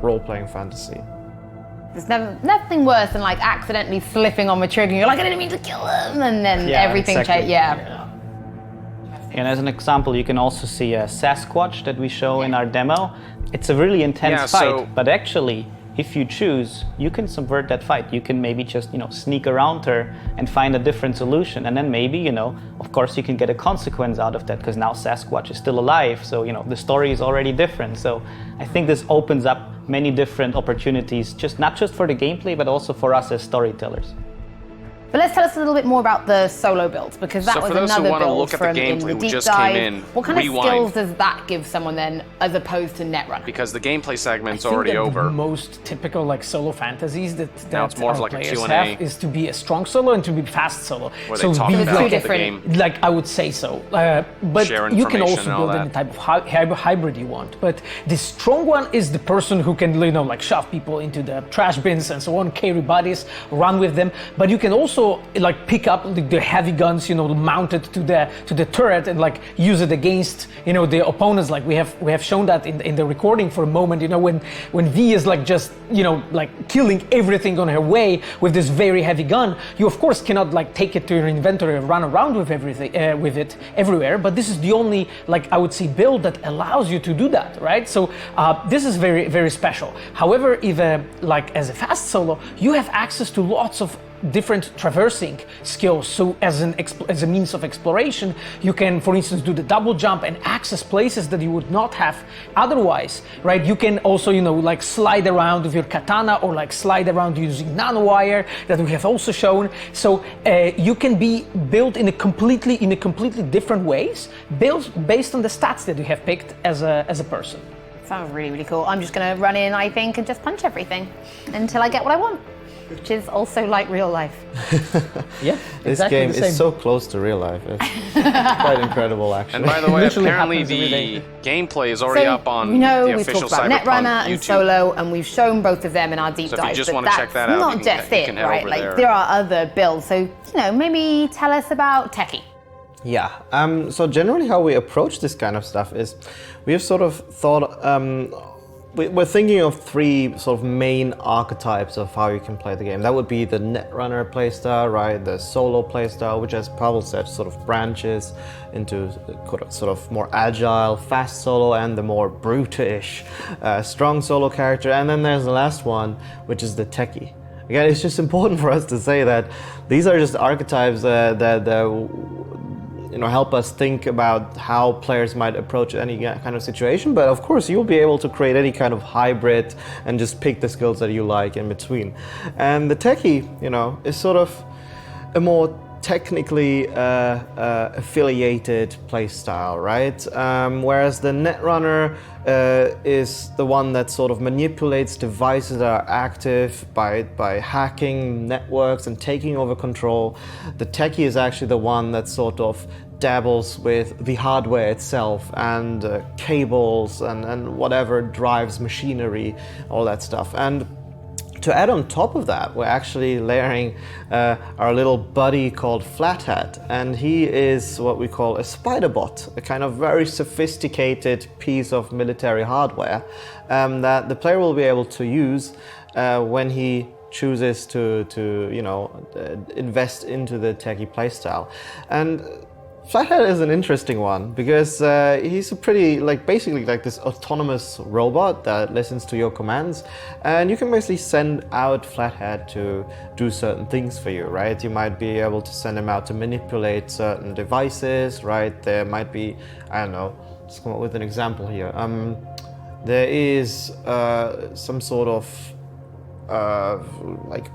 role-playing fantasy. There's nothing worse than like accidentally slipping on the trigger. You're like, I didn't mean to kill him, and then everything exactly. changes. And as an example, you can also see a Sasquatch that we show in our demo. It's a really intense fight, but actually, if you choose, you can subvert that fight. You can maybe just, sneak around her and find a different solution. And then maybe, of course, you can get a consequence out of that, because now Sasquatch is still alive. So, the story is already different. So I think this opens up many different opportunities, not just for the gameplay, but also for us as storytellers. But let's tell us a little bit more about the solo build, because that was another build from in the deep dive. What kind of skills does that give someone then, as opposed to Netrunner? Because the gameplay segment's already over. The most typical like solo fantasies that now it's more of like a Q&A have is to be a strong solo and to be fast solo. Where they talk about the game. Like I would say so, but you can also build any type of hybrid you want. But the strong one is the person who can like shove people into the trash bins and so on, carry bodies, run with them. But you can also like pick up the heavy guns, mounted to the turret and like use it against the opponents. Like we have shown that in the recording for a moment. When V is like just like killing everything on her way with this very heavy gun. You of course cannot like take it to your inventory and run around with everything with it everywhere. But this is the only I would say build that allows you to do that, right? So this is very very special. However, if as a fast solo, you have access to lots of different traversing skills. So as a means of exploration, you can, for instance, do the double jump and access places that you would not have otherwise, right? You can also, like slide around with your katana or like slide around using nanowire that we have also shown. So you can be built in a completely different ways, built based on the stats that you have picked as a person. Sounds really, really cool. I'm just going to run in, I think, and just punch everything until I get what I want. Which is also like real life. Yeah, this game is so close to real life. It's quite incredible, actually. And by the way, apparently the gameplay is already up on the official we've talked about Netrunner and Solo, and we've shown both of them in our deep dive. So if you just want to check that out, not just it, right? Like there are other builds. So maybe tell us about Techie. Yeah. So generally, how we approach this kind of stuff is we have sort of thought. We're thinking of three sort of main archetypes of how you can play the game. That would be the Netrunner playstyle, right? The solo playstyle, which, as Pavel said, sort of branches into sort of more agile, fast solo, and the more brutish, strong solo character. And then there's the last one, which is the Techie. Again, it's just important for us to say that these are just archetypes that help us think about how players might approach any kind of situation. But of course, you'll be able to create any kind of hybrid and just pick the skills that you like in between. And the techie, is sort of a more technically affiliated playstyle, right? Whereas the Netrunner is the one that sort of manipulates devices that are active by hacking networks and taking over control. The techie is actually the one that sort of dabbles with the hardware itself and cables and whatever drives machinery, all that stuff. And to add on top of that, we're actually layering our little buddy called Flathead, and he is what we call a spider bot, a kind of very sophisticated piece of military hardware that the player will be able to use when he chooses to invest into the techie playstyle. And Flathead is an interesting one because he's a pretty, basically this autonomous robot that listens to your commands, and you can basically send out Flathead to do certain things for you, right? You might be able to send him out to manipulate certain devices, right? There might be, I don't know, let's come up with an example here. There is some sort of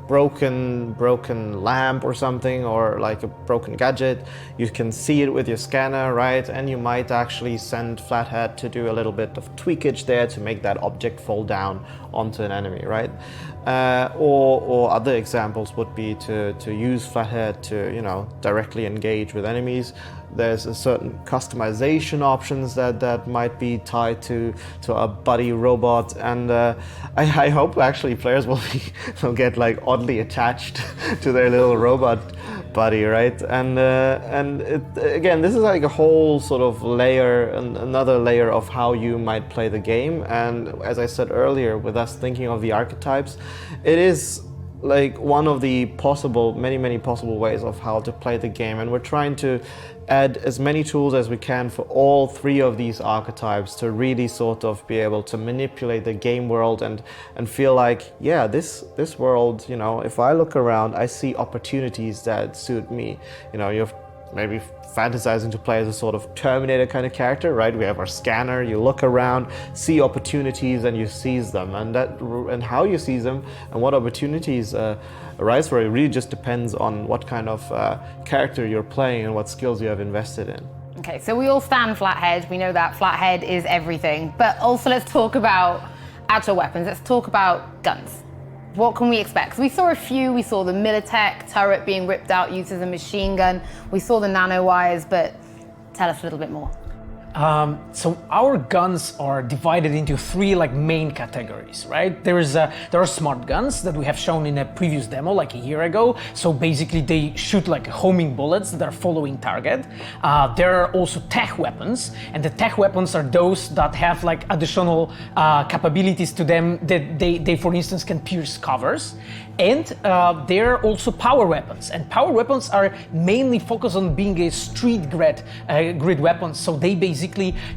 broken lamp or something, or like a broken gadget. You can see it with your scanner, right? And you might actually send Flathead to do a little bit of tweakage there to make that object fall down onto an enemy, right? Or other examples would be to use Flathead to directly engage with enemies. There's a certain customization options that might be tied to a buddy robot, and I hope actually players will get oddly attached to their little robot buddy, right? And again, this is like a whole sort of layer, another layer of how you might play the game. And as I said earlier, with us thinking of the archetypes, it is one of the many possible ways of how to play the game, and we're trying to add as many tools as we can for all three of these archetypes to really sort of be able to manipulate the game world and feel like, yeah, this world, if I look around, I see opportunities that suit me. You're maybe fantasizing to play as a sort of Terminator kind of character, right? We have our scanner, you look around, see opportunities, and you seize them. And how you seize them and what opportunities arise for it really just depends on what kind of character you're playing and what skills you have invested in. Okay, so we all stand Flathead. We know that Flathead is everything. But also let's talk about actual weapons. Let's talk about guns. What can we expect? 'Cause we saw a few. We saw the Militech turret being ripped out used as a machine gun. We saw the nanowires, but tell us a little bit more. So our guns are divided into three main categories, right? There are smart guns that we have shown in a previous demo a year ago. So basically they shoot homing bullets that are following target. There are also tech weapons, and the tech weapons are those that have additional capabilities to them that they for instance can pierce covers. And there are also power weapons, and power weapons are mainly focused on being a street grid weapons. So they basically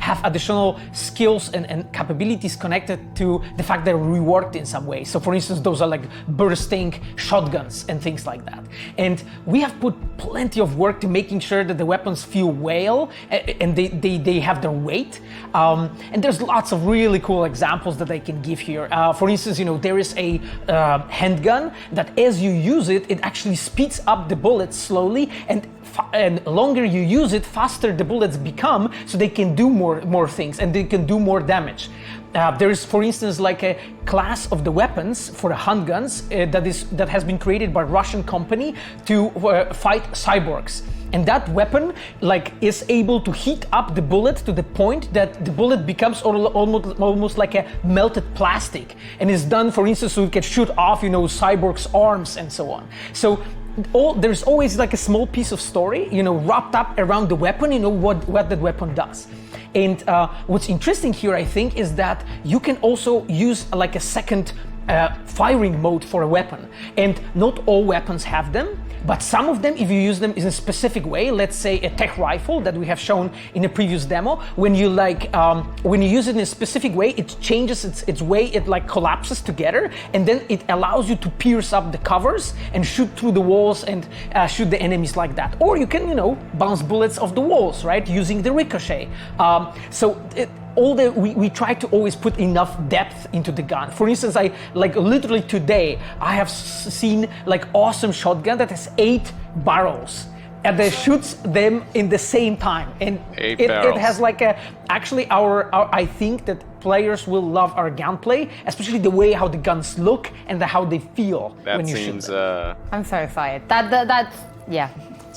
have additional skills and capabilities connected to the fact they're reworked in some way. So for instance, those are bursting shotguns and things like that. And we have put plenty of work to making sure that the weapons feel well and they have their weight. And there's lots of really cool examples that I can give here. For instance, there is a handgun that as you use it, it actually speeds up the bullets slowly, and longer you use it, faster the bullets become, so they can do more things and they can do more damage. There is, for instance, a class of the weapons for the handguns that has been created by a Russian company to fight cyborgs. And that weapon is able to heat up the bullet to the point that the bullet becomes almost like a melted plastic, and is done, for instance, so you can shoot off cyborgs' arms and so on. So there's always a small piece of story wrapped up around the weapon, what that weapon does. And what's interesting here, I think, is that you can also use a second firing mode for a weapon. And not all weapons have them, but some of them, if you use them in a specific way, let's say a tech rifle that we have shown in a previous demo, when you when you use it in a specific way, it changes its way, it like collapses together, and then it allows you to pierce up the covers and shoot through the walls and shoot the enemies like that. Or you can, bounce bullets off the walls, right, using the ricochet. We try to always put enough depth into the gun. For instance, literally today, I have seen awesome shotgun that has 8 barrels. And they shoots them in the same time, and it has actually I think that players will love our gunplay, especially the way how the guns look and how they feel when you shoot them. I'm so excited. That's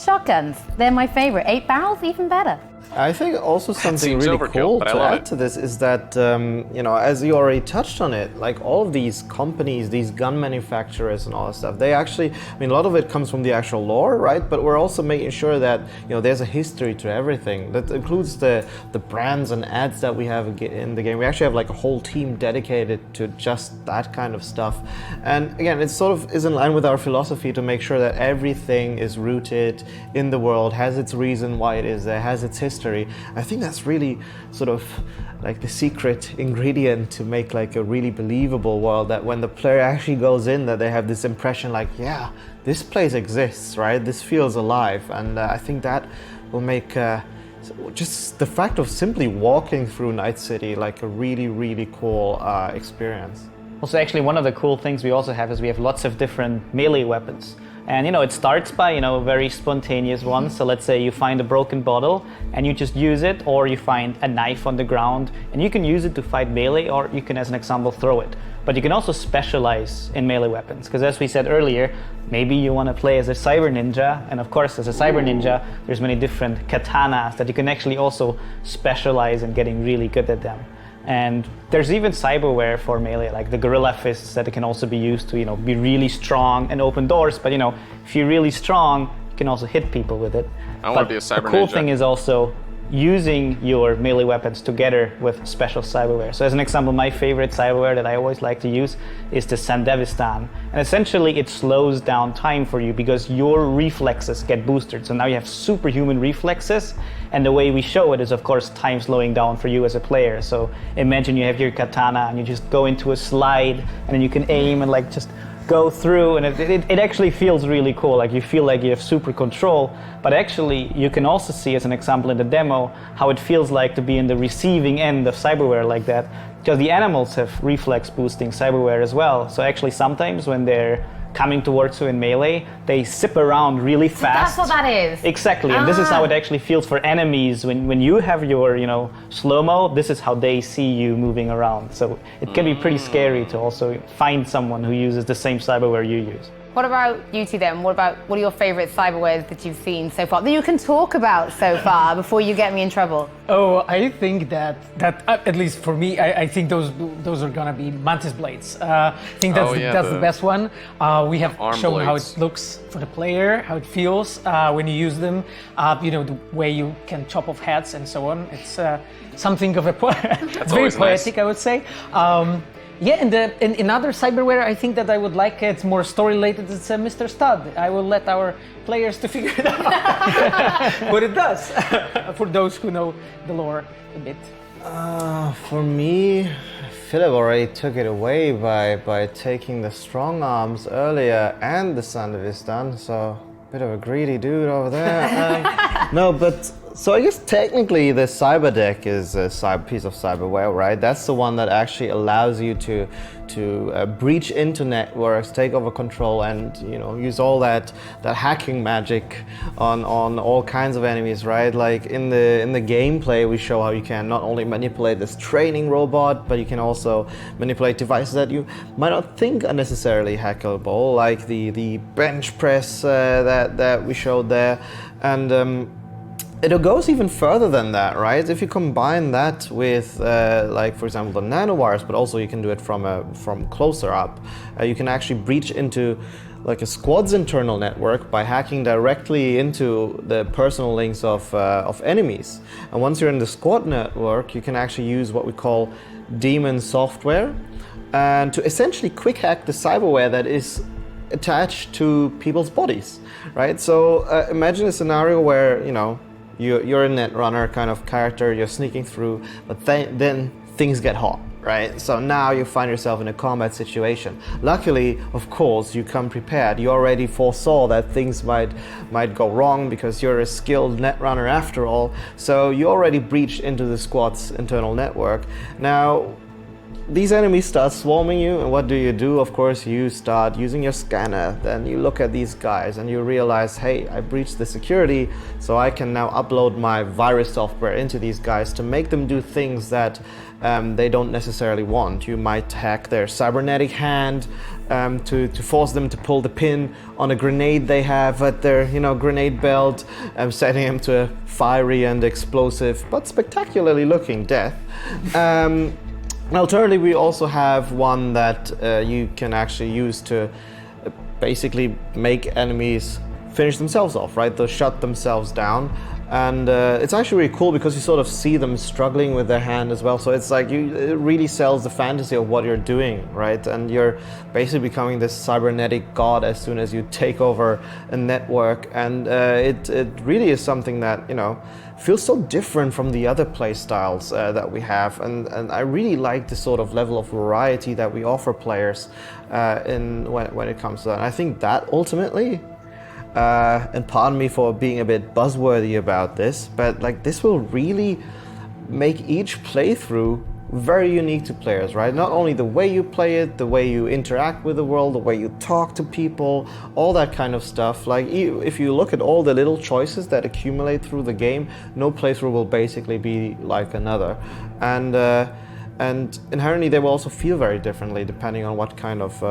shotguns. They're my favorite. 8 barrels, even better. I think also something really cool to add to this is that, as you already touched on it, all of these companies, these gun manufacturers and all that stuff, they actually, a lot of it comes from the actual lore, right? But we're also making sure that, there's a history to everything. That includes the brands and ads that we have in the game. We actually have a whole team dedicated to just that kind of stuff. And again, it sort of is in line with our philosophy to make sure that everything is rooted in the world, has its reason why it is there, has its history. I think that's really sort of the secret ingredient to make a really believable world, that when the player actually goes in, that they have this impression this place exists, right? This feels alive. And I think that will make just the fact of simply walking through Night City a really, really cool experience. Also, actually, one of the cool things we also have is we have lots of different melee weapons. And it starts by very spontaneous ones. So let's say you find a broken bottle and you just use it, or you find a knife on the ground and you can use it to fight melee, or you can, as an example, throw it. But you can also specialize in melee weapons, because as we said earlier, maybe you want to play as a cyber ninja, and of course as a cyber ninja there's many different katanas that you can actually also specialize in getting really good at them. And there's even cyberware for melee, like the gorilla fists that can also be used to, be really strong and open doors. But if you're really strong, you can also hit people with it. I want to be a cyber ninja. The cool thing is also using your melee weapons together with special cyberware. So as an example, my favorite cyberware that I always like to use is the Sandevistan. And essentially it slows down time for you because your reflexes get boosted. So now you have superhuman reflexes. And the way we show it is, of course, time slowing down for you as a player. So imagine you have your katana and you just go into a slide and then you can aim and just go through, and it actually feels really cool. You feel like you have super control, but actually you can also see, as an example in the demo, how it feels like to be in the receiving end of cyberware like that, because the animals have reflex boosting cyberware as well. So actually sometimes when they're coming towards you in melee, they zip around really fast. That's what that is. Exactly, and this is how it actually feels for enemies. When you have your, slow-mo, this is how they see you moving around. So it can be pretty scary to also find someone who uses the same cyberware you use. What about you two then? What are your favorite cyberwares that you've seen so far, that you can talk about so far before you get me in trouble? Oh, I think that at least for me, I think those are gonna be mantis blades. I think that's the best one. We have shown blades. How it looks for the player, how it feels when you use them. The way you can chop off heads and so on. It's something of a it's very poetic, nice. I would say. And another cyberware I think that I would like, it's more story related, it's Mr. Stud. I will let our players to figure it out what it does, for those who know the lore a bit. For me, Philip already took it away by taking the strong arms earlier and the Sandevistan, so a bit of a greedy dude over there. No, but so I guess technically the cyber deck is a piece of cyberware, right? That's the one that actually allows you to breach into networks, take over control, and use all that hacking magic on all kinds of enemies, right? Like in the gameplay, we show how you can not only manipulate this training robot, but you can also manipulate devices that you might not think are necessarily hackable, like the bench press that we showed there, and it goes even further than that, right? If you combine that with, for example, the nanowires, but also you can do it from closer up, you can actually breach into a squad's internal network by hacking directly into the personal links of enemies. And once you're in the squad network, you can actually use what we call daemon software, and to essentially quick hack the cyberware that is attached to people's bodies, right? So imagine a scenario where, you know, you're a netrunner kind of character, you're sneaking through, but then things get hot, right? So now you find yourself in a combat situation. Luckily, of course, you come prepared. You already foresaw that things might go wrong because you're a skilled netrunner after all. So you already breached into the squad's internal network. Now, these enemies start swarming you, and what do? Of course, you start using your scanner. Then you look at these guys and you realize, hey, I breached the security, so I can now upload my virus software into these guys to make them do things that they don't necessarily want. You might hack their cybernetic hand to force them to pull the pin on a grenade they have at their, you know, grenade belt, setting them to a fiery and explosive but spectacularly looking death. Alternatively, we also have one that you can actually use to basically make enemies finish themselves off, right? They'll shut themselves down. And it's actually really cool because you sort of see them struggling with their hand as well. So it's like it really sells the fantasy of what you're doing, right? And you're basically becoming this cybernetic god as soon as you take over a network. And it really is something that, you know, feels so different from the other play styles that we have. And I really like the sort of level of variety that we offer players when it comes to that. And I think that ultimately, and pardon me for being a bit buzzworthy about this, but like this will really make each playthrough very unique to players, right? Not only the way you play it, the way you interact with the world, the way you talk to people, all that kind of stuff. Like if you look at all the little choices that accumulate through the game, no playthrough will basically be like another. And inherently, they will also feel very differently depending on what kind of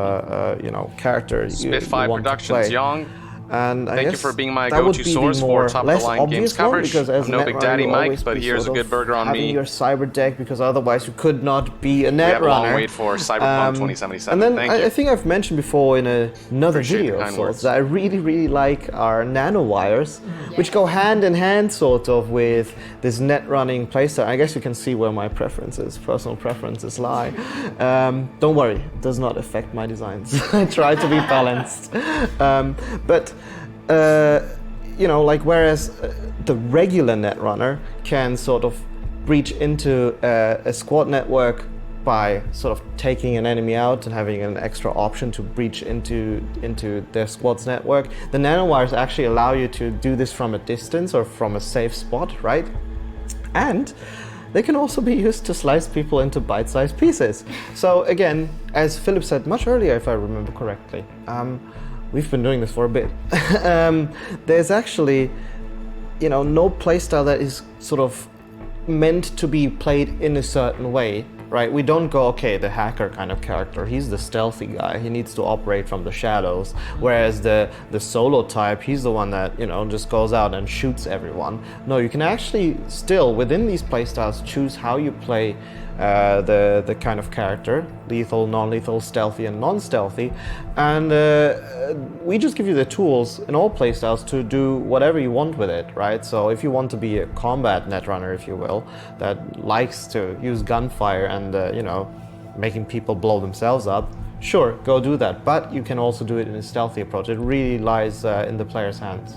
you know, character you want to play. Young. And Thank you for being my go-to source for top-of-the-line games coverage. Because as I'm no Big Daddy Mike, but here's a good burger on having me. Your cyber deck, because otherwise you could not be a netrunner. We have a long wait for Cyberpunk 2077. And then I think I've mentioned before in another video of sorts that I really like our nanowires, which go hand in hand sort of with this net running playstyle. I guess you can see where my personal preferences lie. Don't worry, it does not affect my designs. I try to be balanced. But you know, like whereas the regular netrunner can sort of breach into a squad network by sort of taking an enemy out and having an extra option to breach into their squad's network, the nanowires actually allow you to do this from a distance or from a safe spot, right? And they can also be used to slice people into bite-sized pieces. So again, as Philip said much earlier, if I remember correctly, we've been doing this for a bit. There's actually, you know, no playstyle that is sort of meant to be played in a certain way, right? We don't go, okay, the hacker kind of character, he's the stealthy guy, he needs to operate from the shadows, whereas the solo type, he's the one that, you know, just goes out and shoots everyone. No, you can actually still, within these playstyles, choose how you play the kind of character, lethal, non-lethal, stealthy, and non-stealthy, and we just give you the tools in all playstyles to do whatever you want with it, right? So if you want to be a combat netrunner, if you will, that likes to use gunfire and you know, making people blow themselves up, sure, go do that. But you can also do it in a stealthy approach. It really lies in the player's hands.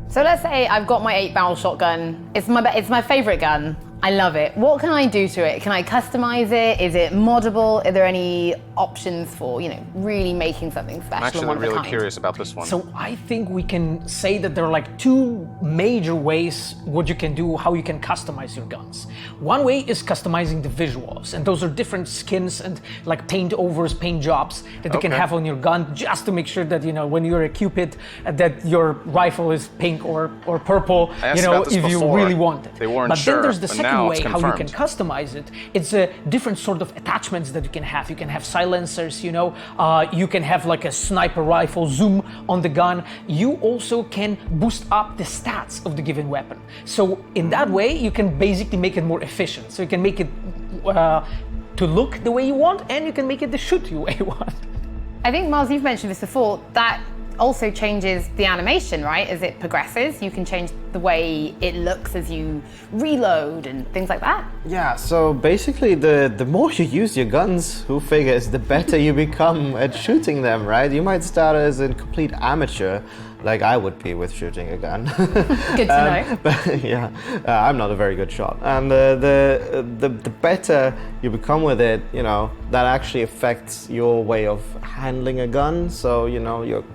So let's say I've got my 8-barrel shotgun. It's my favorite gun. I love it. What can I do to it? Can I customize it? Is it moddable? Are there any options for, you know, really making something special? I'm actually really curious about this one. So I think we can say that there are like two major ways what you can do, how you can customize your guns. One way is customizing the visuals, and those are different skins and like paint overs, paint jobs that you can have on your gun, just to make sure that, you know, when you're a Cupid, that your rifle is pink or purple, you know, if you really want it. They weren't but sure, then there's the second way how you can confirmed. customize it. It's a different sort of attachments that you can have. You can have silencers, you know, you can have like a sniper rifle zoom on the gun. You also can boost up the stats of the given weapon. So in that way, you can basically make it more efficient. So you can make it to look the way you want, and you can make it to shoot the way you want. I think, Miles, you've mentioned this before, that also changes the animation, right? As it progresses, you can change the way it looks as you reload and things like that. Yeah, so basically the more you use your guns, who figures, the better you become at shooting them, right? You might start as a complete amateur, like I would be with shooting a gun. Good to know. But yeah, I'm not a very good shot. And the better you become with it, you know, that actually affects your way of handling a gun. So, you know, your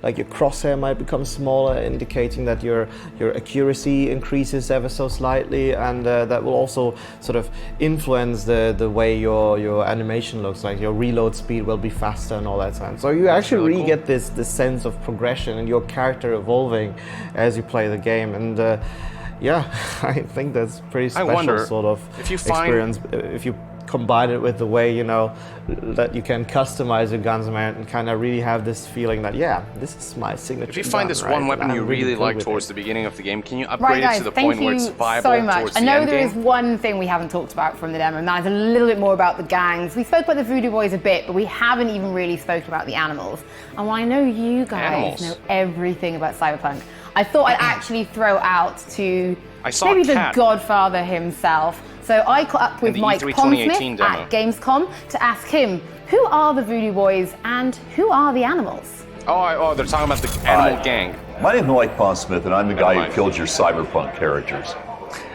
crosshair might become smaller, indicating that your accuracy increases ever so slightly, and that will also sort of influence the way your animation looks like. Your reload speed will be faster and all that time. So you actually really get this sense of progression and your character evolving as you play the game. And yeah, I think that's pretty special sort of experience if you combine it with the way, you know, that you can customize your guns, man, and kind of really have this feeling that, yeah, this is my signature. If you find this one weapon you really like towards the beginning of the game, can you upgrade guys, it to the point where it's viable so much. towards the end game? I know there game? is one thing we haven't talked about from the demo, and that is a little bit more about the gangs. We spoke about the Voodoo Boys a bit, but we haven't even really spoken about the animals. And while I know you guys know everything about Cyberpunk, I thought I'd actually throw out to maybe the Godfather himself. So I caught up with Mike Pondsmith at Gamescom to ask him, who are the Voodoo Boys and who are the animals? Oh, they're talking about the animal gang. My name is Mike Pondsmith, and I'm the guy who killed your Cyberpunk characters.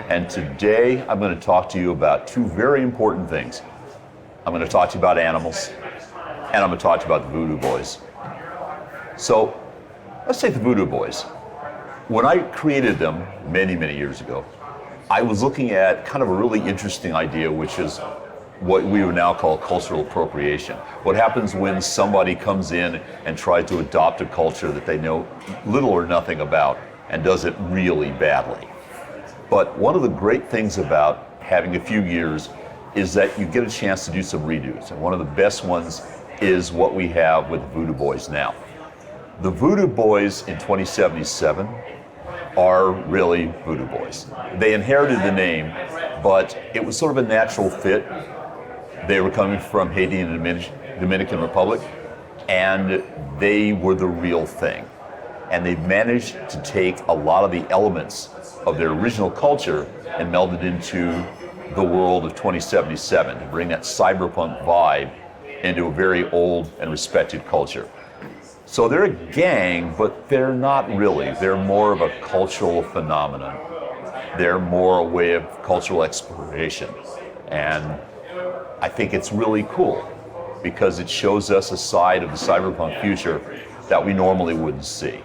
And today I'm going to talk to you about two very important things. I'm going to talk to you about animals, and I'm going to talk to you about the Voodoo Boys. So let's take the Voodoo Boys. When I created them many, many years ago, I was looking at kind of a really interesting idea, which is what we would now call cultural appropriation. What happens when somebody comes in and tries to adopt a culture that they know little or nothing about and does it really badly. But one of the great things about having a few years is that you get a chance to do some redos. And one of the best ones is what we have with the Voodoo Boys now. The Voodoo Boys in 2077 are really Voodoo Boys. They inherited the name, but it was sort of a natural fit. They were coming from Haiti and the Dominican Republic, and they were the real thing. And they've managed to take a lot of the elements of their original culture and meld it into the world of 2077 to bring that cyberpunk vibe into a very old and respected culture. So they're a gang, but they're not really. They're more of a cultural phenomenon. They're more a way of cultural exploration. And I think it's really cool because it shows us a side of the cyberpunk future that we normally wouldn't see.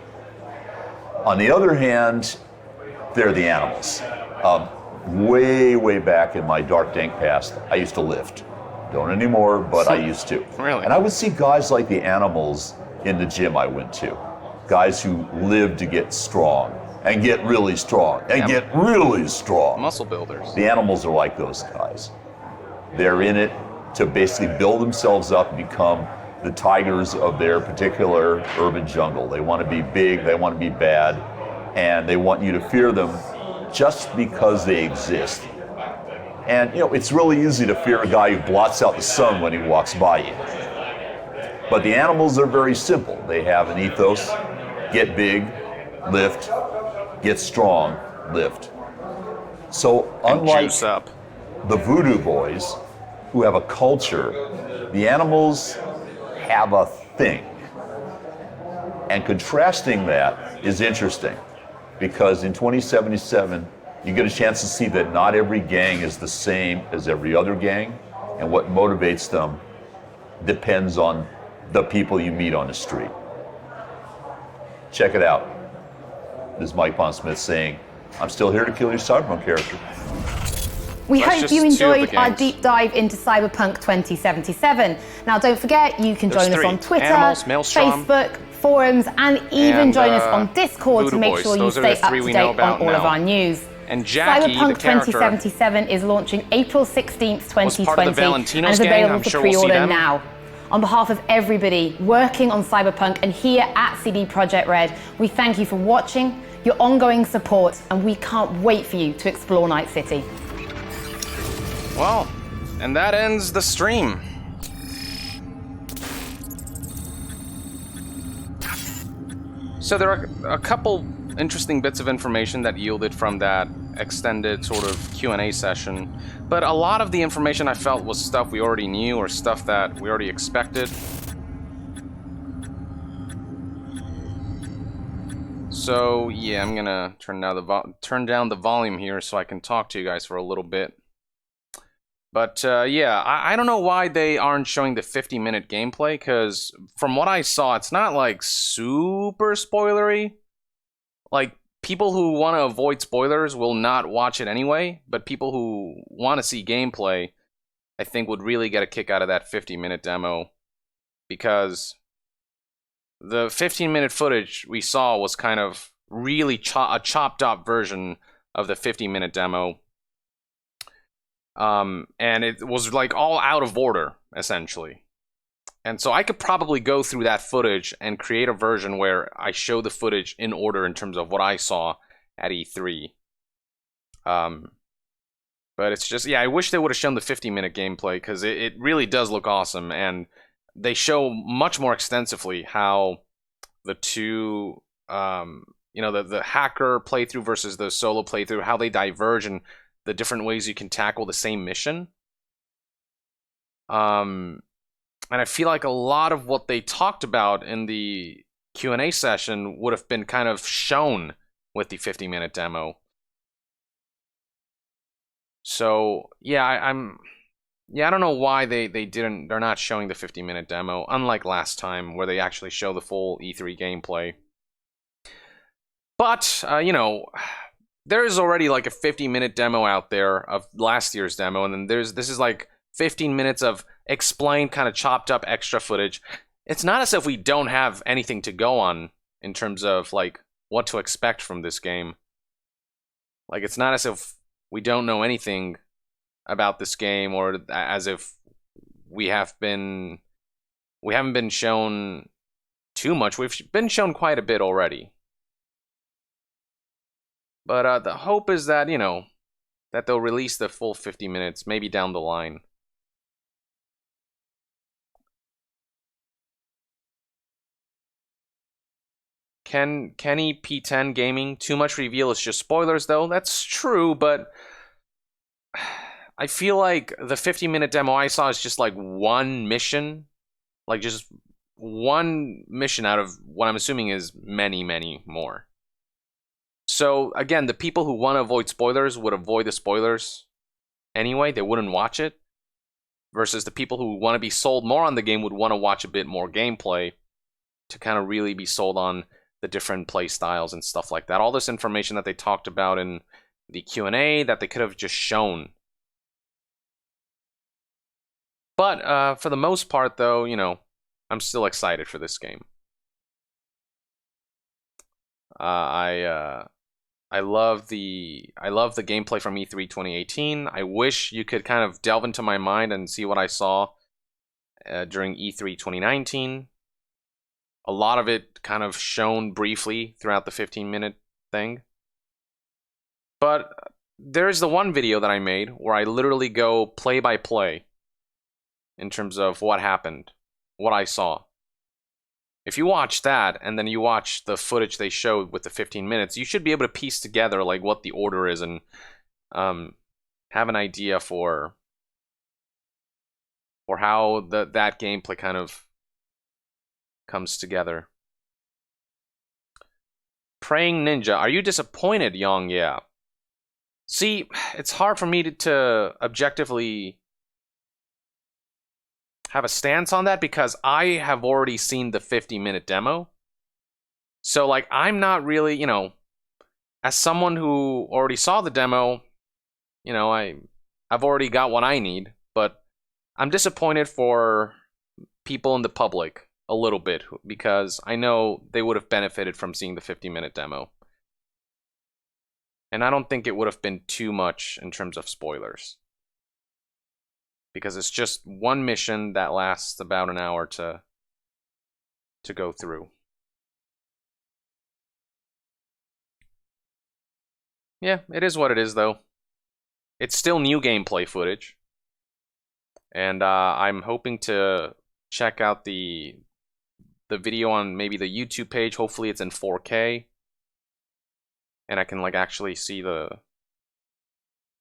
On the other hand, they're the animals. Way back in my dark, dank past, I used to lift. Don't anymore, but I used to. Really? And I would see guys like the animals in the gym I went to. Guys who lived to get strong and get really strong and get really strong. Muscle builders. The animals are like those guys. They're in it to basically build themselves up and become the tigers of their particular urban jungle. They want to be big, they want to be bad, and they want you to fear them just because they exist. And you know, it's really easy to fear a guy who blots out the sun when he walks by you. But the animals are very simple. They have an ethos: get big, lift, get strong, lift. So unlike the Voodoo Boys, who have a culture, the animals have a thing. And contrasting that is interesting, because in 2077, you get a chance to see that not every gang is the same as every other gang, and what motivates them depends on the people you meet on the street. Check it out. This is Mike Pondsmith saying, I'm still here to kill your Cyberpunk character. We hope you enjoyed our deep dive into Cyberpunk 2077. Now don't forget, you can join us on Twitter, Facebook, forums, and even join us on Discord to make sure you stay up to date on all of our news. And Jackie, Cyberpunk 2077 is launching April 16th, 2020, and is available for pre-order now. On behalf of everybody working on Cyberpunk and here at CD Projekt Red, we thank you for watching, your ongoing support, and we can't wait for you to explore Night City. Well, and that ends the stream. So there are a couple interesting bits of information that yielded from that extended sort of Q&A session, but a lot of the information I felt was stuff we already knew or stuff that we already expected. So yeah, I'm gonna turn down the volume here so I can talk to you guys for a little bit. But yeah, I don't know why they aren't showing the 50-minute gameplay, because from what I saw, it's not like super spoilery. Like, people who want to avoid spoilers will not watch it anyway, but people who want to see gameplay, I think, would really get a kick out of that 50-minute demo, because the 15-minute footage we saw was kind of really a chopped up version of the 50-minute demo. And it was like all out of order, essentially. And so I could probably go through that footage and create a version where I show the footage in order in terms of what I saw at E3. But it's just, yeah, I wish they would have shown the 50-minute gameplay, because it really does look awesome. And they show much more extensively how the two, you know, the hacker playthrough versus the solo playthrough, how they diverge and the different ways you can tackle the same mission. And I feel like a lot of what they talked about in the Q&A session would have been kind of shown with the 50-minute demo. So yeah, I don't know why they're not showing the 50-minute demo, unlike last time where they actually show the full E3 gameplay. But you know, there is already like a 50-minute demo out there of last year's demo, and then this is like 15 minutes of explained, kind of chopped up extra footage. It's not as if we don't have anything to go on in terms of like what to expect from this game. Like, it's not as if we don't know anything about this game, or as if we haven't been shown too much. We've been shown quite a bit already. But the hope is that, you know, that they'll release the full 50 minutes, maybe down the line. Kenny P10 Gaming, too much reveal is just spoilers, though. That's true, but I feel like the 50-minute demo I saw is just like one mission. Like, just one mission out of what I'm assuming is many, many more. So, again, the people who want to avoid spoilers would avoid the spoilers anyway. They wouldn't watch it. Versus the people who want to be sold more on the game would want to watch a bit more gameplay to kind of really be sold on the different play styles and stuff like that. All this information that they talked about in the Q&A that they could have just shown. But for the most part, though, you know, I'm still excited for this game. I love the gameplay from E3 2018. I wish you could kind of delve into my mind and see what I saw during E3 2019. A lot of it kind of shown briefly throughout the 15-minute thing. But there's the one video that I made where I literally go play by play in terms of what happened, what I saw. If you watch that, and then you watch the footage they showed with the 15 minutes, you should be able to piece together like what the order is and have an idea for how that gameplay kind of comes together. Praying Ninja, are you disappointed, YongYea? See, it's hard for me to objectively have a stance on that, because I have already seen the 50-minute demo. So, like, I'm not really, you know, as someone who already saw the demo, you know, I've already got what I need, but I'm disappointed for people in the public a little bit, because I know they would have benefited from seeing the 50-minute demo. And I don't think it would have been too much in terms of spoilers, because it's just one mission that lasts about an hour to go through. Yeah, it is what it is, though. It's still new gameplay footage. And I'm hoping to check out the the video on maybe the YouTube page. Hopefully it's in 4K. And I can like actually see the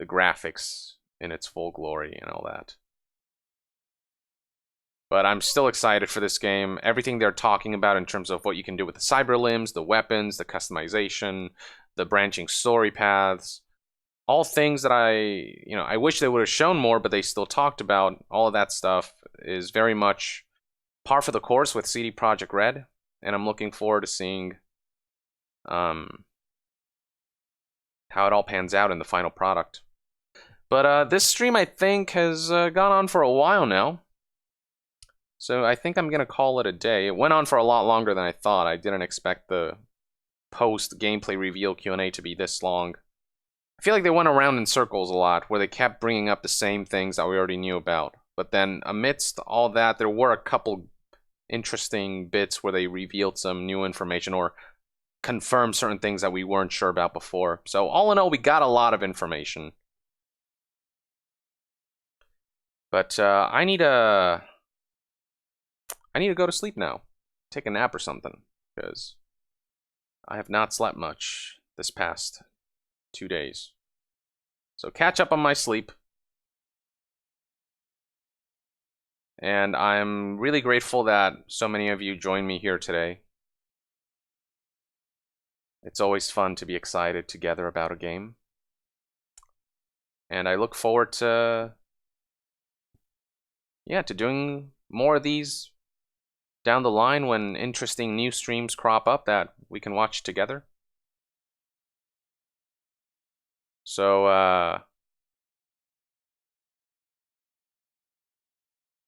graphics in its full glory and all that. But I'm still excited for this game. Everything they're talking about in terms of what you can do with the cyber limbs, the weapons, the customization, the branching story paths, all things that I wish they would have shown more, but they still talked about. All of that stuff is very much par for the course with CD Projekt Red, and I'm looking forward to seeing how it all pans out in the final product. But this stream, I think, has gone on for a while now. So I think I'm going to call it a day. It went on for a lot longer than I thought. I didn't expect the post-gameplay reveal Q&A to be this long. I feel like they went around in circles a lot, where they kept bringing up the same things that we already knew about. But then amidst all that, there were a couple interesting bits where they revealed some new information or confirmed certain things that we weren't sure about before. So all in all, we got a lot of information. But I need to go to sleep now. Take a nap or something, because I have not slept much this past 2 days. So catch up on my sleep. And I'm really grateful that so many of you joined me here today. It's always fun to be excited together about a game. And I look forward to doing more of these down the line when interesting new streams crop up that we can watch together. So,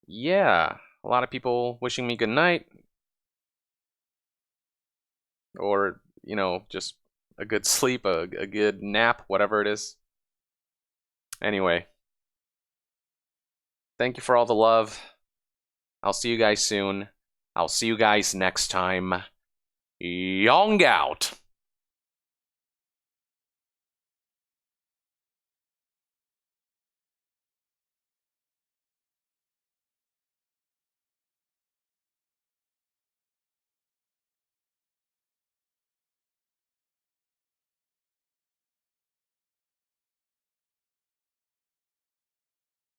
yeah, a lot of people wishing me good night. Or, just a good sleep, a good nap, whatever it is. Anyway, thank you for all the love. I'll see you guys soon. I'll see you guys next time. Yong out.